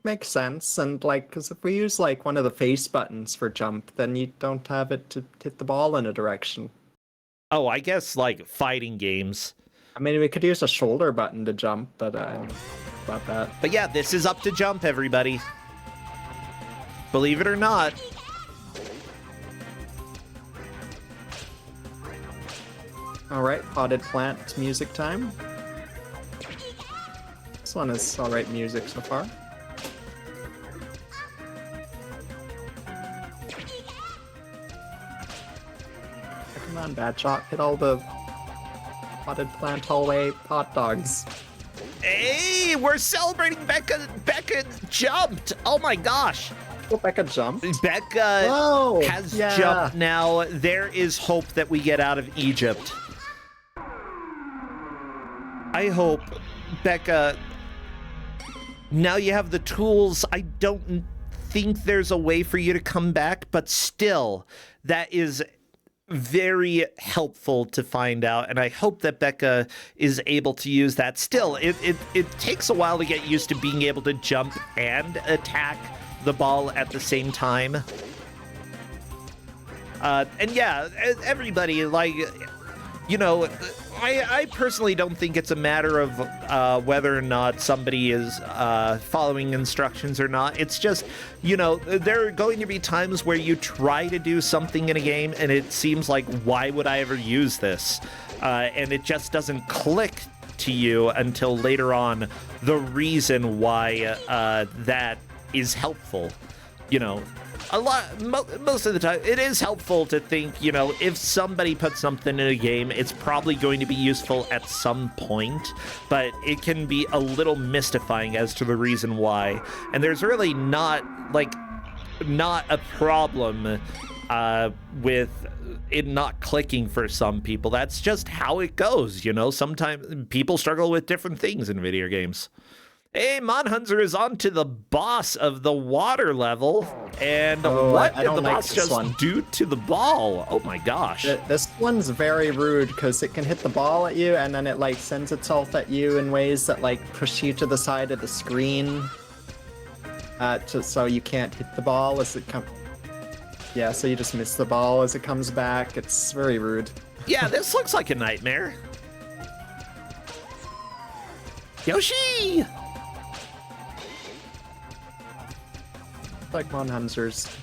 makes sense. And like, because if we use like one of the face buttons for jump, then you don't have it to hit the ball in a direction. Oh, I guess like fighting games. I mean, we could use a shoulder button to jump, but about that. But yeah, this is up to jump, everybody. Believe it or not. All right, potted plant music time. This one is all right music so far. Come on, Bad Shot, hit all the potted plant hallway hot dogs. Hey, we're celebrating Becca. Becca jumped. Oh my gosh. Oh, Becca jumped. Becca has jumped now. There is hope that we get out of Egypt. I hope, Becca, now you have the tools. I don't think there's a way for you to come back, but still, that is very helpful to find out, and I hope that Becca is able to use that. Still, it takes a while to get used to being able to jump and attack the ball at the same time. And yeah, everybody, like, you know, I personally don't think it's a matter of whether or not somebody is following instructions or not. It's just, you know, there are going to be times where you try to do something in a game and it seems like, why would I ever use this? And it just doesn't click to you until later on the reason why that is helpful. You know, most of the time, it is helpful to think, you know, if somebody puts something in a game, it's probably going to be useful at some point, but it can be a little mystifying as to the reason why. And there's really not a problem with it not clicking for some people. That's just how it goes, you know? Sometimes people struggle with different things in video games. Hey, Monhunzer is on to the boss of the water level, and what did the boss just do to the ball? Oh my gosh. This one's very rude because it can hit the ball at you and then it like sends itself at you in ways that like push you to the side of the screen, so you can't hit the ball as it comes. Yeah, so you just miss the ball as it comes back. It's very rude. Yeah, this looks like a nightmare. Yoshi! Like Monhunzer's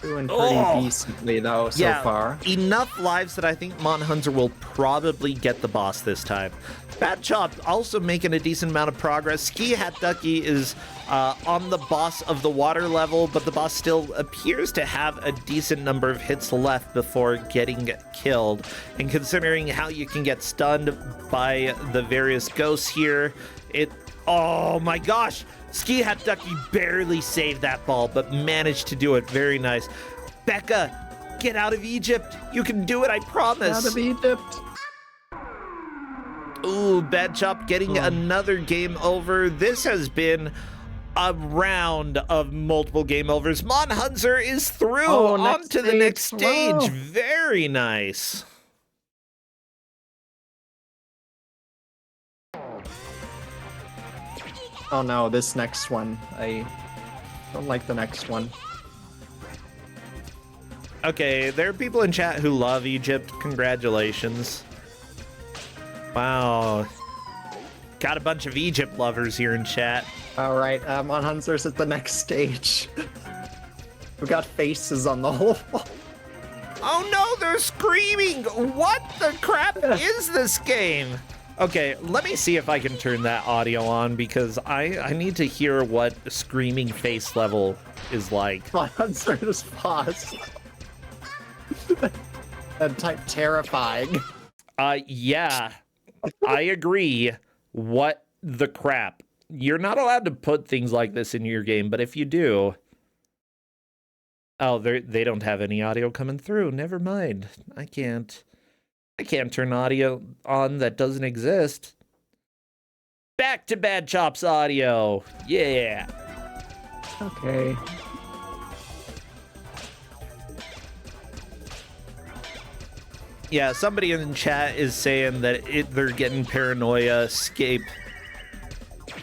doing pretty decently though so far. Enough lives that I think Monhunzer will probably get the boss this time. Bad Chop also making a decent amount of progress. Ski Hat Ducky is on the boss of the water level, but the boss still appears to have a decent number of hits left before getting killed. And considering how you can get stunned by the various ghosts here, oh my gosh! Ski Hat Ducky barely saved that ball, but managed to do it. Very nice. Becca, get out of Egypt. You can do it, I promise. Out of Egypt. Ooh, Bad Chop getting another game over. This has been a round of multiple game overs. Monhunzer is through on to the next stage. Wow. Very nice. Oh no, this next one. I don't like the next one. Okay, there are people in chat who love Egypt. Congratulations. Wow. Got a bunch of Egypt lovers here in chat. Alright, Monhunzer's at the next stage. We got faces on the whole wall. Oh no, they're screaming! What the crap is this game? Okay, let me see if I can turn that audio on because I need to hear what screaming face level is like. Monhunzer just paused. And type terrifying. Yeah, I agree. What the crap? You're not allowed to put things like this in your game, but if you do... Oh, they don't have any audio coming through. Never mind. I can't turn audio on that doesn't exist. Back to Bad Chop's audio. Yeah. Okay. Yeah, somebody in chat is saying that they're getting Paranoia Escape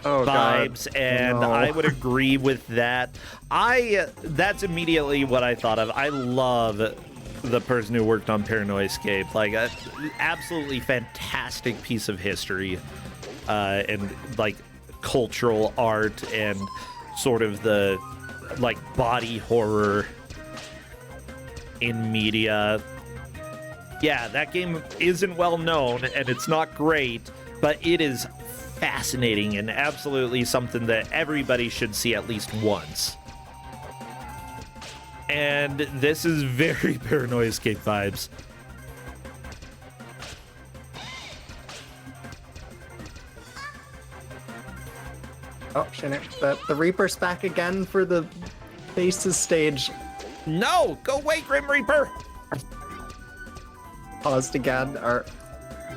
vibes, and I would agree with that. That's immediately what I thought of. I love the person who worked on Paranoia Escape. Like, an absolutely fantastic piece of history, and like cultural art and sort of the like body horror in media. Yeah, that game isn't well known and it's not great, but it is fascinating and absolutely something that everybody should see at least once. And this is very Paranoia Escape vibes. Oh, shit. The Reaper's back again for the Faces stage. No! Go away, Grim Reaper! Paused again, or...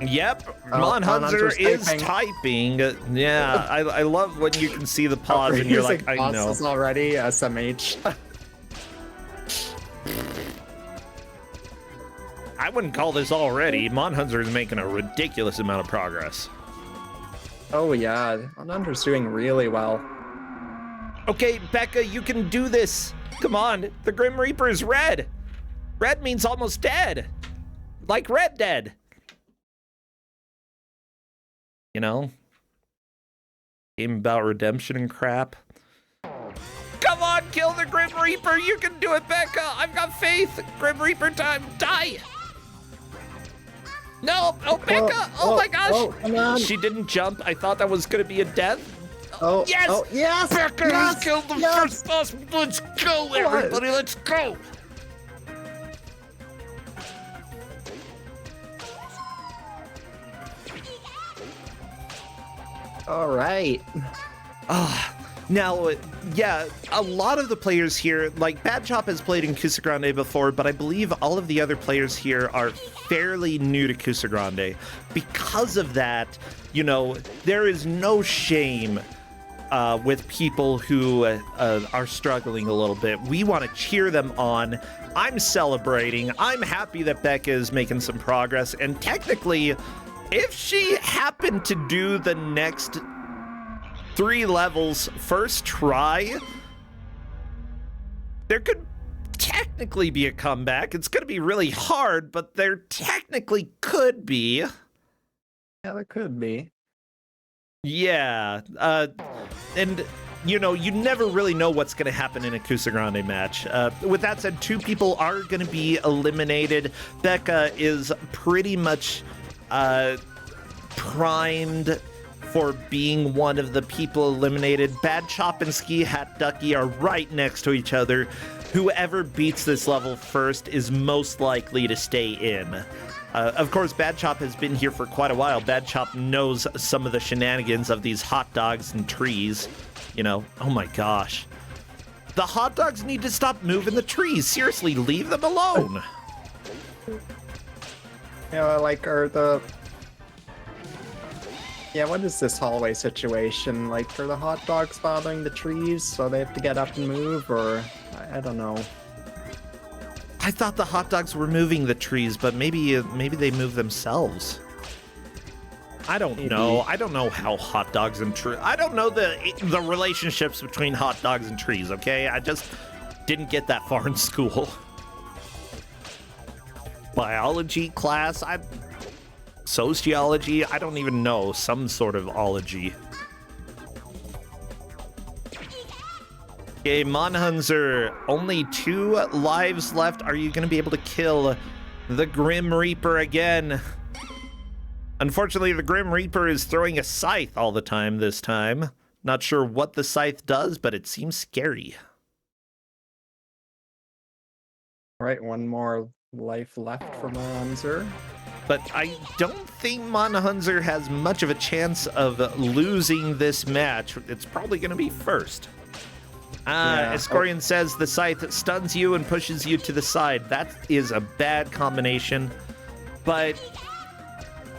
Yep, Monhunzer is typing. Yeah, I love when you can see the pause and you're like, I know. This is already SMH. I wouldn't call this already. Monhunzer is making a ridiculous amount of progress. Oh yeah, Monhunzer's doing really well. Okay, Becca, you can do this. Come on, the Grim Reaper is red. Red means almost dead. Like Red Dead. You know? Game about redemption and crap. Come on, kill the Grim Reaper. You can do it, Becca. I've got faith. Grim Reaper time. Die. No. Oh, Becca. Oh, my gosh. Oh, come on. She didn't jump. I thought that was going to be a death. Oh, yes. Oh, yes. Becca has killed the first boss. Let's go, everybody. Let's go. All right. Now, yeah, a lot of the players here, like Bad Chop has played in Kusogrand8 before, but I believe all of the other players here are fairly new to Kusogrand8. Because of that, you know, there is no shame with people who are struggling a little bit. We want to cheer them on. I'm celebrating. I'm happy that Becca is making some progress. And technically, if she happened to do the next 3 levels first try, there could technically be a comeback. It's going to be really hard, but there technically could be. Yeah, there could be. Yeah. And, you know, you never really know what's going to happen in a Kusogrand8 match. With that said, 2 people are going to be eliminated. Becca is pretty much primed for being one of the people eliminated. Bad Chop and Ski Hat Ducky are right next to each other. Whoever beats this level first is most likely to stay in. Of course, Bad Chop has been here for quite a while. Bad Chop knows some of the shenanigans of these hot dogs and trees. You know, oh my gosh. The hot dogs need to stop moving the trees. Seriously, leave them alone. Yeah, like, yeah, what is this hallway situation? Like, are the hot dogs bothering the trees, so they have to get up and move, or I don't know. I thought the hot dogs were moving the trees, but maybe they move themselves. I don't know. I don't know how hot dogs and trees. I don't know the relationships between hot dogs and trees. Okay, I just didn't get that far in school. Biology class. Sociology. I don't even know. Some sort of ology. Okay, Monhunzer, only 2 lives left. Are you going to be able to kill the Grim Reaper again? Unfortunately, the Grim Reaper is throwing a scythe all the time this time. Not sure what the scythe does, but it seems scary. All right, 1 more life left for Monhunzer. But I don't think Monhunzer has much of a chance of losing this match. It's probably going to be first. Escorian says the scythe stuns you and pushes you to the side. That is a bad combination. But,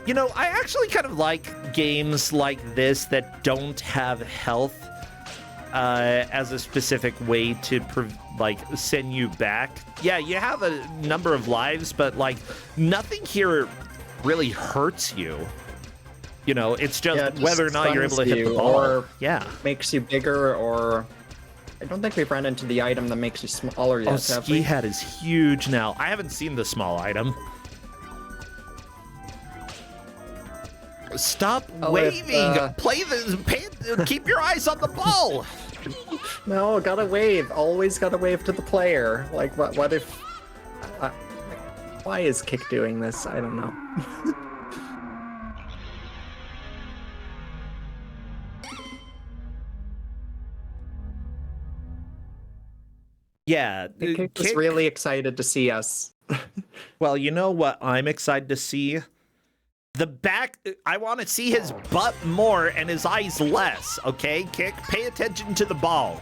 you know, I actually kind of like games like this that don't have health as a specific way to, send you back. Yeah, you have a number of lives, but, like, nothing here really hurts you. You know, it's just whether or not you're able to hit the ball. Or yeah. Makes you bigger, or... I don't think we've run into the item that makes you smaller yet, have we? Ski Hat is huge now. I haven't seen the small item. Stop waving! Keep your eyes on the ball! No, gotta wave. Always gotta wave to the player. Like, what if... why is Kick doing this? I don't know. Yeah. Kick was really excited to see us. Well, you know what I'm excited to see? The back, I want to see his butt more and his eyes less, okay? Kick, pay attention to the ball.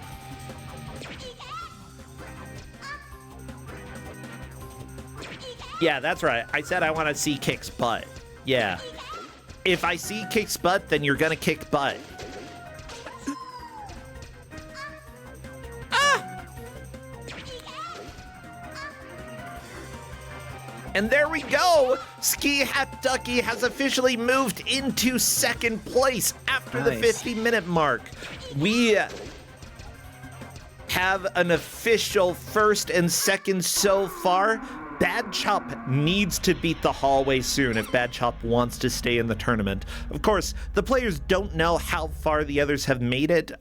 Yeah, that's right. I said I want to see Kick's butt. Yeah. If I see Kick's butt, then you're gonna kick butt. And there we go! Ski Hat Ducky has officially moved into 2nd place after the 50-minute mark. We have an official 1st and 2nd so far. Bad Chop needs to beat the hallway soon if Bad Chop wants to stay in the tournament. Of course, the players don't know how far the others have made it.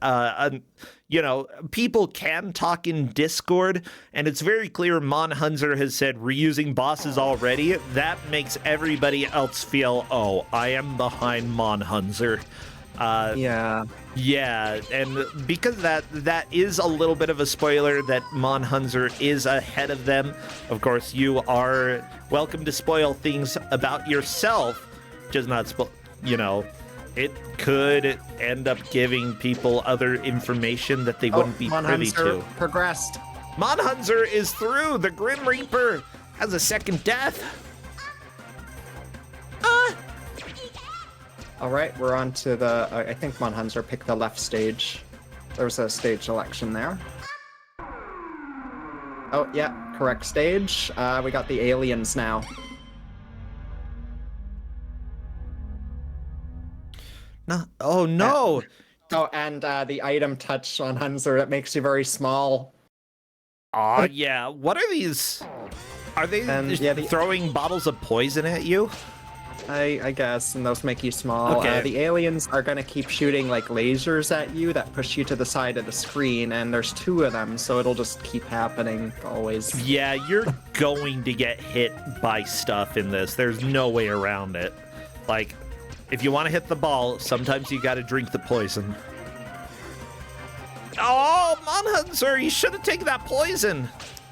You know, people can talk in Discord, and it's very clear Mon Hunzer has said reusing bosses already. That makes everybody else feel, oh, I am behind Mon Hunzer. Yeah, and because that is a little bit of a spoiler that Mon Hunzer is ahead of them. Of course, you are welcome to spoil things about yourself, just not you know, it could end up giving people other information that they wouldn't be privy to. Progressed. Mon Hunzer is through. The Grim Reaper has a second death. All right, we're on to the, I think Mon Hunzer picked the left stage. There's a stage selection there. Oh, yeah, correct stage. We got the aliens now. No, oh, no. Oh, and the item touch on Hunzer, that makes you very small. Aw, yeah. What are these? Are they throwing bottles of poison at you? I guess, and those make you small. Okay. The aliens are gonna keep shooting like lasers at you that push you to the side of the screen, and there's 2 of them, so it'll just keep happening always. Yeah, you're going to get hit by stuff in this. There's no way around it. Like, if you want to hit the ball, sometimes you gotta drink the poison. Oh, Mon Hunzer, you should have taken that poison.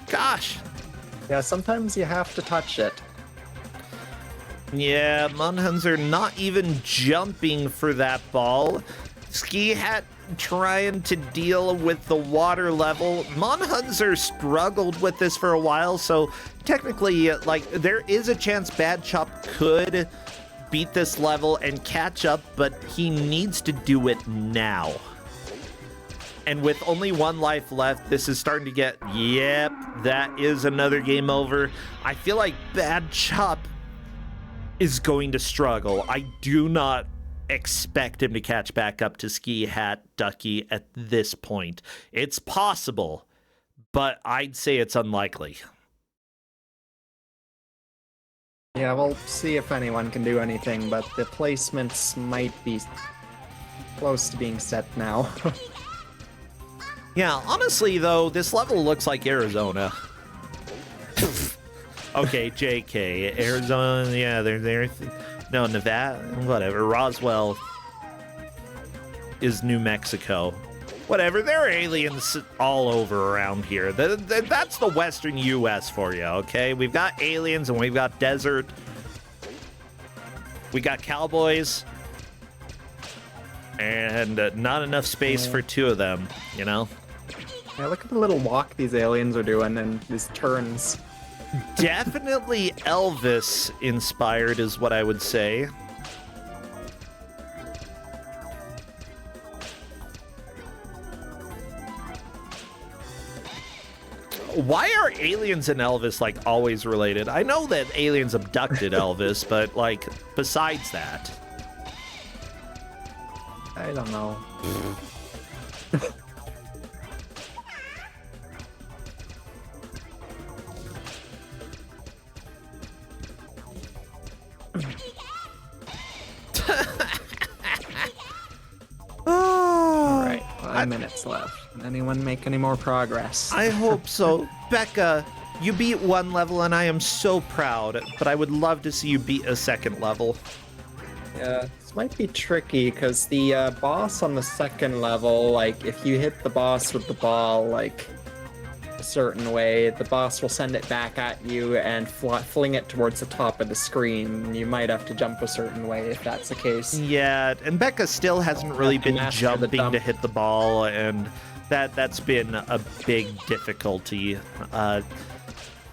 Gosh. Yeah, sometimes you have to touch it. Yeah, Mon Hunzer not even jumping for that ball. Ski Hat trying to deal with the water level. Mon Hunzer struggled with this for a while, so technically, like, there is a chance Bad Chop could beat this level and catch up, but he needs to do it now. And with only 1 life left, this is starting to get, yep, that is another game over. I feel like Bad Chop is going to struggle. I do not expect him to catch back up to Ski Hat Ducky at this point. It's possible, but I'd say it's unlikely. Yeah, we'll see if anyone can do anything, but the placements might be close to being set now. Yeah, honestly, though, this level looks like Arizona. Okay, JK. Arizona, yeah, they're no, Nevada, whatever. Roswell is New Mexico. Whatever, there are aliens all over around here. That's the western U.S. for you, okay? We've got aliens and we've got desert. We got cowboys. And not enough space for 2 of them, you know? Yeah, look at the little walk these aliens are doing and these turns. Definitely Elvis inspired is what I would say. Why are aliens and Elvis like always related? I know that aliens abducted Elvis, but like besides that, I don't know. Alright, 5 minutes left. Anyone make any more progress? I hope so. Becca, you beat 1 level and I am so proud, but I would love to see you beat a 2nd level. Yeah, this might be tricky because the boss on the 2nd level, like, if you hit the boss with the ball, like, a certain way, the boss will send it back at you and fling it towards the top of the screen. You might have to jump a certain way if that's the case. Yeah, and Becca still hasn't really been jumping to hit the ball, and that's been a big difficulty.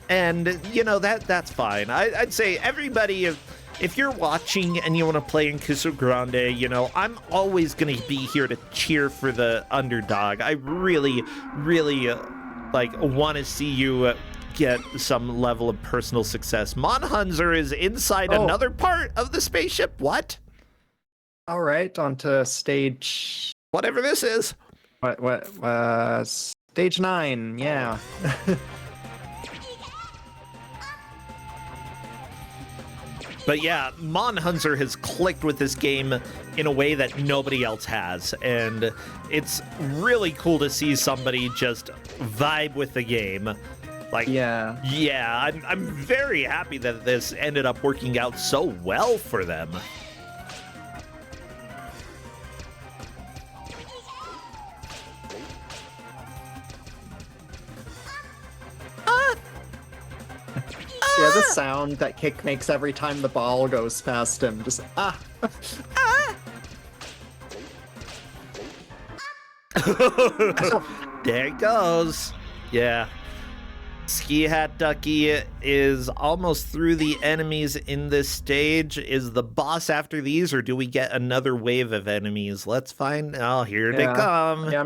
And, you know, that's fine. I'd say everybody, if you're watching and you want to play in Kusogrand8, you know, I'm always going to be here to cheer for the underdog. I really, really, like, want to see you get some level of personal success. Mon Hunzer is inside another part of the spaceship. What? All right, on to stage... Whatever this is. Stage 9, yeah. But yeah, Monhunzer has clicked with this game in a way that nobody else has. And it's really cool to see somebody just vibe with the game. Like, yeah, I'm very happy that this ended up working out so well for them. Yeah, the sound that Kick makes every time the ball goes past him. Just, ah. There it goes. Yeah. Ski Hat Ducky is almost through the enemies in this stage. Is the boss after these, or do we get another wave of enemies? Let's find. Oh, here they come. Yeah.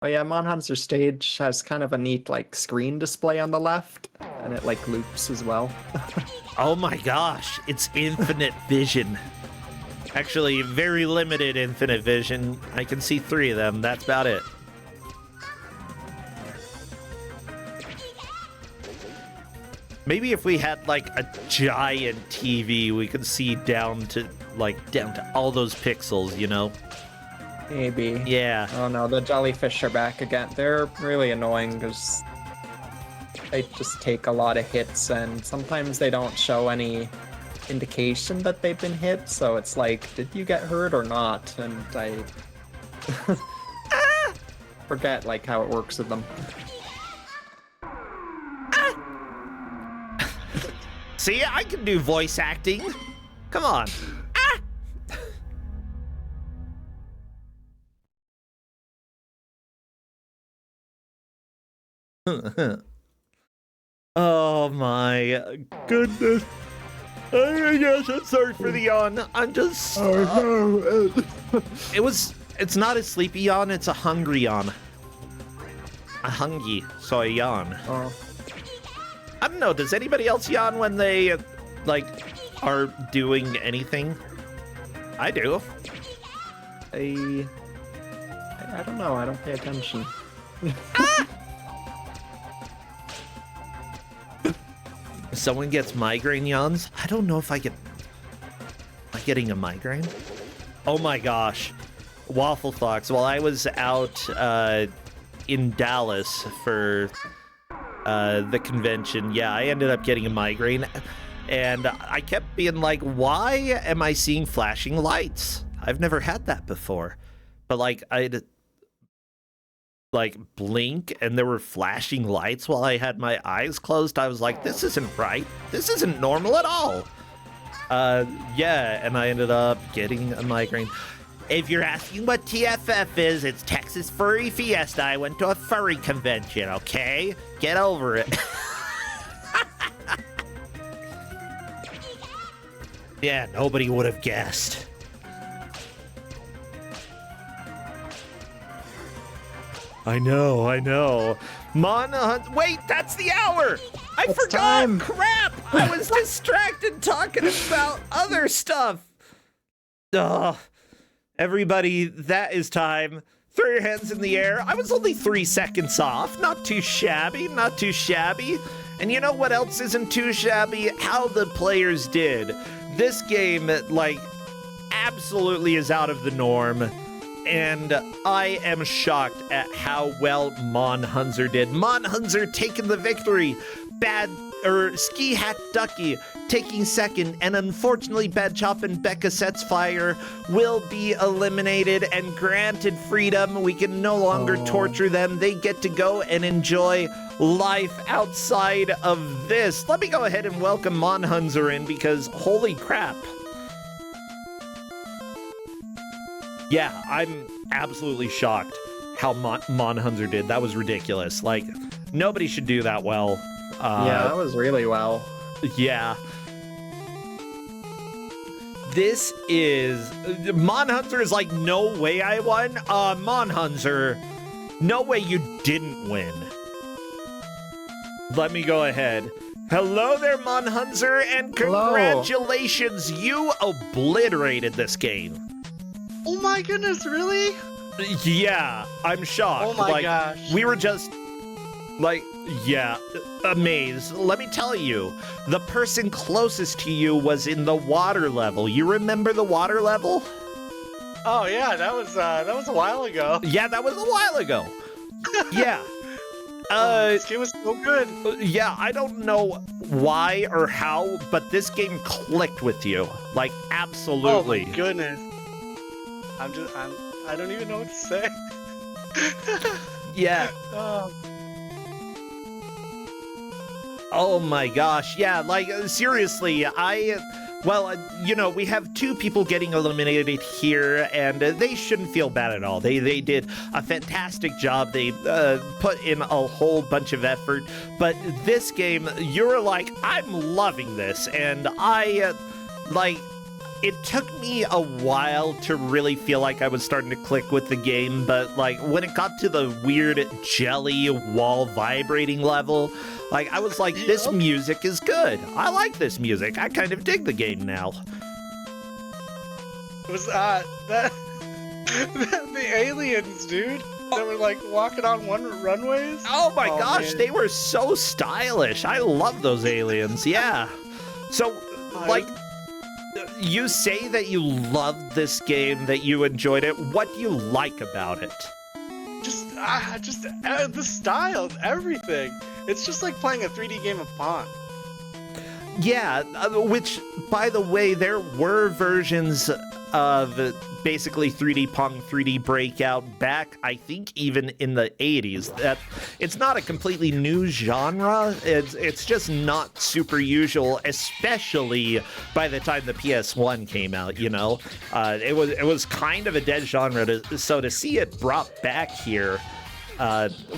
Oh yeah, Monhunzer stage has kind of a neat like screen display on the left, and it like loops as well. Oh my gosh, it's infinite vision. Actually, very limited infinite vision. I can see 3 of them. That's about it. Maybe if we had like a giant TV, we could see down to all those pixels, you know? Maybe. Yeah. Oh no, the jellyfish are back again. They're really annoying because they just take a lot of hits, and sometimes they don't show any indication that they've been hit, so it's like, did you get hurt or not? And I forget like how it works with them. See, I can do voice acting. Come on. Oh my goodness. I guess I'm sorry for the yawn. I'm just... Oh no. It's not a sleepy yawn, it's a hungry yawn. A hungry, so I yawn. Oh. I don't know, does anybody else yawn when they, like, are doing anything? I do. I don't know, I don't pay attention. Someone gets migraine yawns? I don't know if I get... Am I getting a migraine? Oh my gosh. Waffle Fox. While I was out in Dallas for the convention, yeah, I ended up getting a migraine. And I kept being like, why am I seeing flashing lights? I've never had that before. But like, I'd... like blink and there were flashing lights while I had my eyes closed. I was like, this isn't right. This isn't normal at all. Yeah, and I ended up getting a migraine. If you're asking what TFF is, it's Texas Furry Fiesta. I went to a furry convention, okay? Get over it. Yeah, nobody would have guessed. I know. Wait, that's the hour! I forgot! Time. Crap! I was distracted talking about other stuff! Ugh. Everybody, that is time. Throw your hands in the air. I was only 3 seconds off. Not too shabby, not too shabby. And you know what else isn't too shabby? How the players did. This game, like, absolutely is out of the norm. And I am shocked at how well Monhunzer did. Monhunzer taking the victory. Ski Hat Ducky taking second. And unfortunately, Bad Chop and Becca Sets Fire will be eliminated and granted freedom. We can no longer torture them. They get to go and enjoy life outside of this. Let me go ahead and welcome Monhunzer in because holy crap. Yeah, I'm absolutely shocked how Monhunzer did. That was ridiculous. Like, nobody should do that well. Yeah, that was really well. Yeah. This is... Monhunzer is like, no way I won. Monhunzer, no way you didn't win. Let me go ahead. Hello there, Monhunzer, and congratulations. Hello. You obliterated this game. Oh my goodness, really? Yeah, I'm shocked. Oh my gosh. We were just Like, yeah, a maze. Let me tell you, the person closest to you was in the water level. You remember the water level? Oh yeah, that was a while ago. Yeah, that was a while ago. Yeah. This game was so good. Yeah, I don't know why or how, but this game clicked with you. Like, absolutely. Oh my goodness. I don't even know what to say. Yeah. Oh my gosh. Yeah, like, seriously, well, you know, we have two people getting eliminated here, and they shouldn't feel bad at all. They did a fantastic job. They put in a whole bunch of effort. But this game, you're like, I'm loving this. And it took me a while to really feel like I was starting to click with the game. But, like, when it got to the weird jelly wall vibrating level, like, I was like, this music is good. I like this music. I kind of dig the game now. It was the aliens, dude, that were like walking on runways. Oh my gosh, man. they were so stylish. I love those aliens. Yeah. So, like, you say that you loved this game, that you enjoyed it. What do you like about it? Just the style, everything. It's just like playing a 3D game of Pong. Yeah, which, by the way, there were versions of basically 3D Pong, 3D Breakout back, I think, even in the 80s. That it's not a completely new genre. It's just not super usual, especially by the time the PS1 came out. You know, it was kind of a dead genre. So to see it brought back here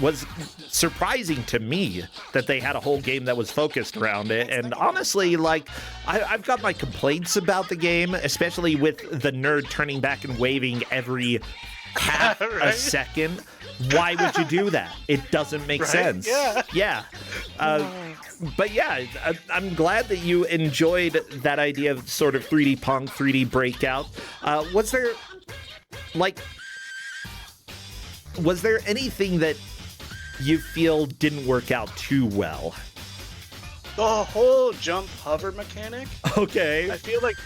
was surprising to me, that they had a whole game that was focused around it. And honestly, like, I've got my complaints about the game, especially with the nerd turning back and waving every half a second. Why would you do that? It doesn't make sense. Yeah. But yeah, I'm glad that you enjoyed that idea of sort of 3D Pong, 3D Breakout. Was there anything that you feel didn't work out too well? The whole jump hover mechanic. Okay. I feel like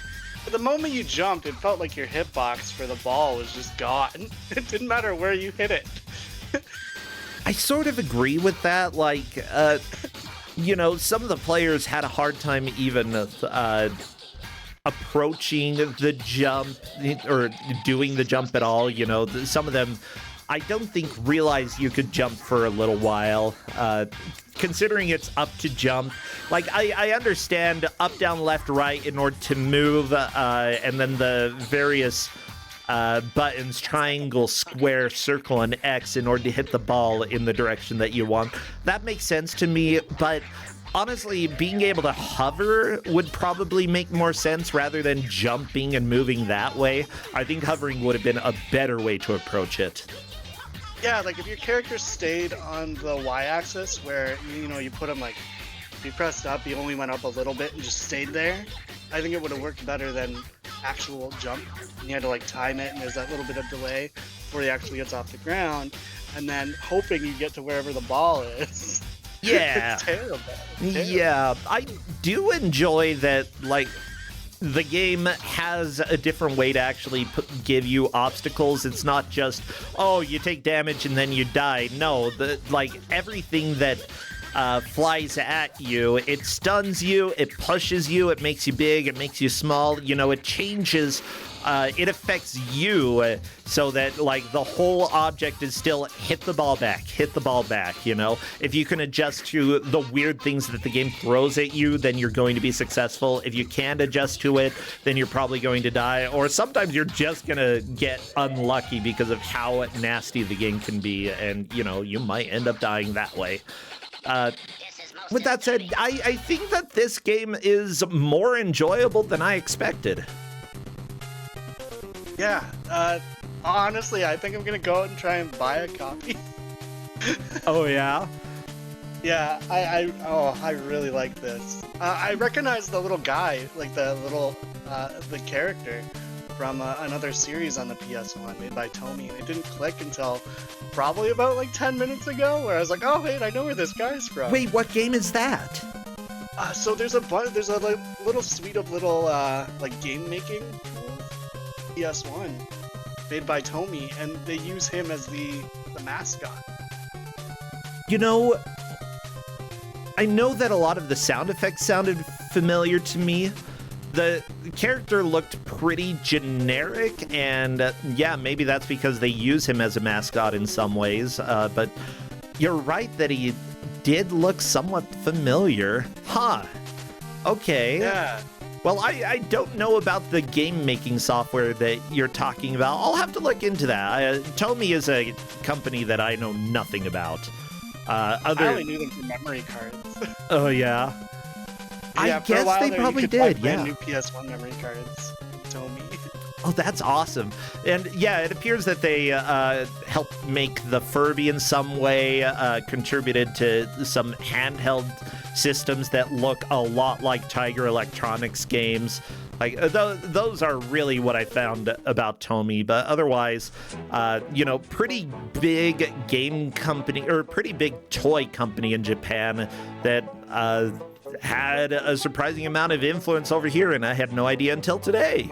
the moment you jumped, it felt like your hitbox for the ball was just gone. It didn't matter where you hit it. I sort of agree with that. Like, you know, some of the players had a hard time even approaching the jump or doing the jump at all. You know, some of them, I don't think, realized you could jump for a little while. Considering it's up to jump, like, I understand up, down, left, right in order to move, and then the various buttons, triangle, square, circle, and X in order to hit the ball in the direction that you want. That makes sense to me, but honestly, being able to hover would probably make more sense rather than jumping and moving that way. I think hovering would have been a better way to approach it. Yeah, like if your character stayed on the Y-axis, where, you know, you put him, like, if you pressed up, he only went up a little bit and just stayed there, I think it would have worked better than actual jump. And you had to, like, time it, and there's that little bit of delay before he actually gets off the ground, and then hoping you get to wherever the ball is. Yeah. It's terrible. It's terrible. Yeah, I do enjoy that, like, the game has a different way to actually give you obstacles. It's not just, oh, you take damage and then you die. No, everything that flies at you, it stuns you, it pushes you, it makes you big, it makes you small. You know, it changes. It affects you so that, like, the whole object is still hit the ball back, you know? If you can adjust to the weird things that the game throws at you, then you're going to be successful. If you can't adjust to it, then you're probably going to die. Or sometimes you're just gonna get unlucky because of how nasty the game can be, and, you know, you might end up dying that way. With that said, I think that this game is more enjoyable than I expected. Yeah, honestly, I think I'm gonna go out and try and buy a copy. Oh, yeah? Yeah, I really like this. I recognize the little guy, like the little, the character from another series on the PS1 made by Tomy, and it didn't click until probably about like 10 minutes ago, where I was like, oh wait, I know where this guy's from. Wait, what game is that? So there's a like, little suite of little like game making tools, PS1, made by Tomy, and they use him as the mascot. You know, I know that a lot of the sound effects sounded familiar to me. The character looked pretty generic, and yeah, maybe that's because they use him as a mascot in some ways, but you're right that he did look somewhat familiar. Huh. Okay. Yeah. Well, I don't know about the game-making software that you're talking about. I'll have to look into that. Tomy is a company that I know nothing about. I only knew them from memory cards. Oh, yeah? Yeah, I guess they probably did, yeah. New PS1 memory cards. Tomy. Oh, that's awesome. And yeah, it appears that they helped make the Furby in some way, contributed to some handheld systems that look a lot like Tiger Electronics games. Like, those are really what I found about Tomy, but otherwise, you know, pretty big game company, or pretty big toy company in Japan that had a surprising amount of influence over here, and I had no idea until today.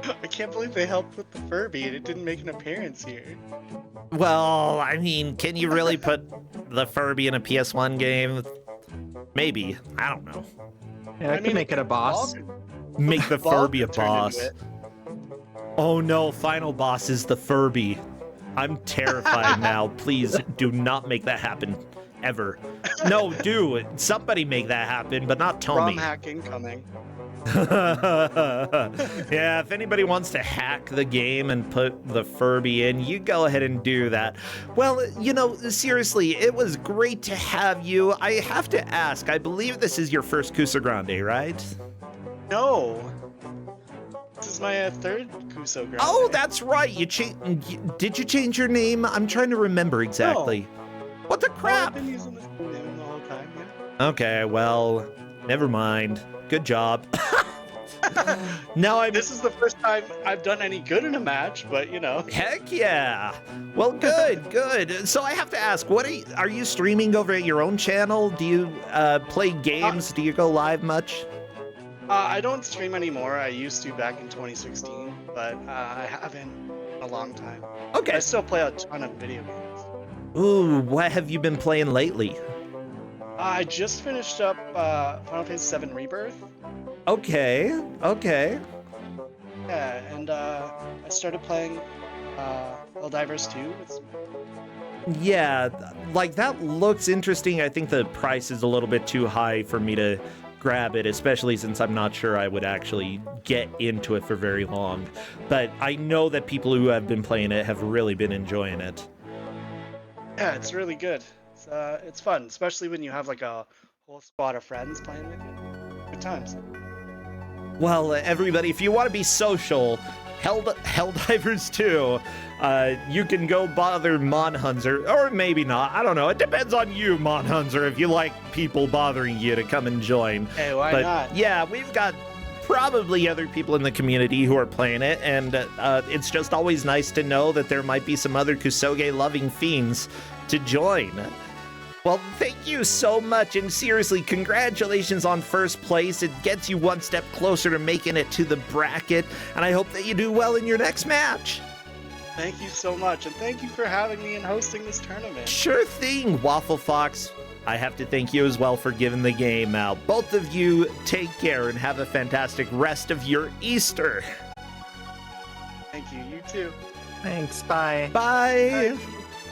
I can't believe they helped with the Furby and it didn't make an appearance here. Well, I mean, can you really put the Furby in a PS1 game? Maybe. I don't know. Yeah, I can make it a boss. Make the Furby a Turn boss. into it. Oh no, final boss is the Furby. I'm terrified now. Please do not make that happen. Ever. No, do. Somebody make that happen, but not Tomy. ROM hacking coming. Yeah, if anybody wants to hack the game and put the Furby in, you go ahead and do that. Well, you know, seriously, it was great to have you. I have to ask, I believe this is your first Kusogrand8, right? No. This is my third Kusogrand8. Oh, that's right. Did you change your name? I'm trying to remember exactly. No. What the Oh, crap? I've been using this name the whole time, yeah. Okay, well, never mind. Good job. Now This is the first time I've done any good in a match, but you know. Heck yeah. Well, good, good. So I have to ask, what are you streaming over at your own channel? Do you play games? Do you go live much? I don't stream anymore. I used to back in 2016, but I haven't in a long time. Okay. I still play a ton of video games. Ooh, what have you been playing lately? I just finished up Final Fantasy VII Rebirth. Okay, okay. Yeah, and I started playing Helldivers 2. Yeah, like that looks interesting. I think the price is a little bit too high for me to grab it, especially since I'm not sure I would actually get into it for very long. But I know that people who have been playing it have really been enjoying it. Yeah, it's really good. It's fun, especially when you have like a whole squad of friends playing with you. Good times. Well, everybody, if you want to be social, Helldivers 2, you can go bother Monhunzer, or maybe not. I don't know. It depends on you, Monhunzer, if you like people bothering you to come and join. Hey, why not? Yeah, we've got probably other people in the community who are playing it, and it's just always nice to know that there might be some other Kusoge-loving fiends to join. Well, thank you so much, and seriously, congratulations on first place. It gets you one step closer to making it to the bracket, and I hope that you do well in your next match. Thank you so much, and thank you for having me and hosting this tournament. Sure thing, Waffle Fox. I have to thank you as well for giving the game out. Both of you take care and have a fantastic rest of your Easter. Thank you. You too. Thanks, bye. Bye. Bye.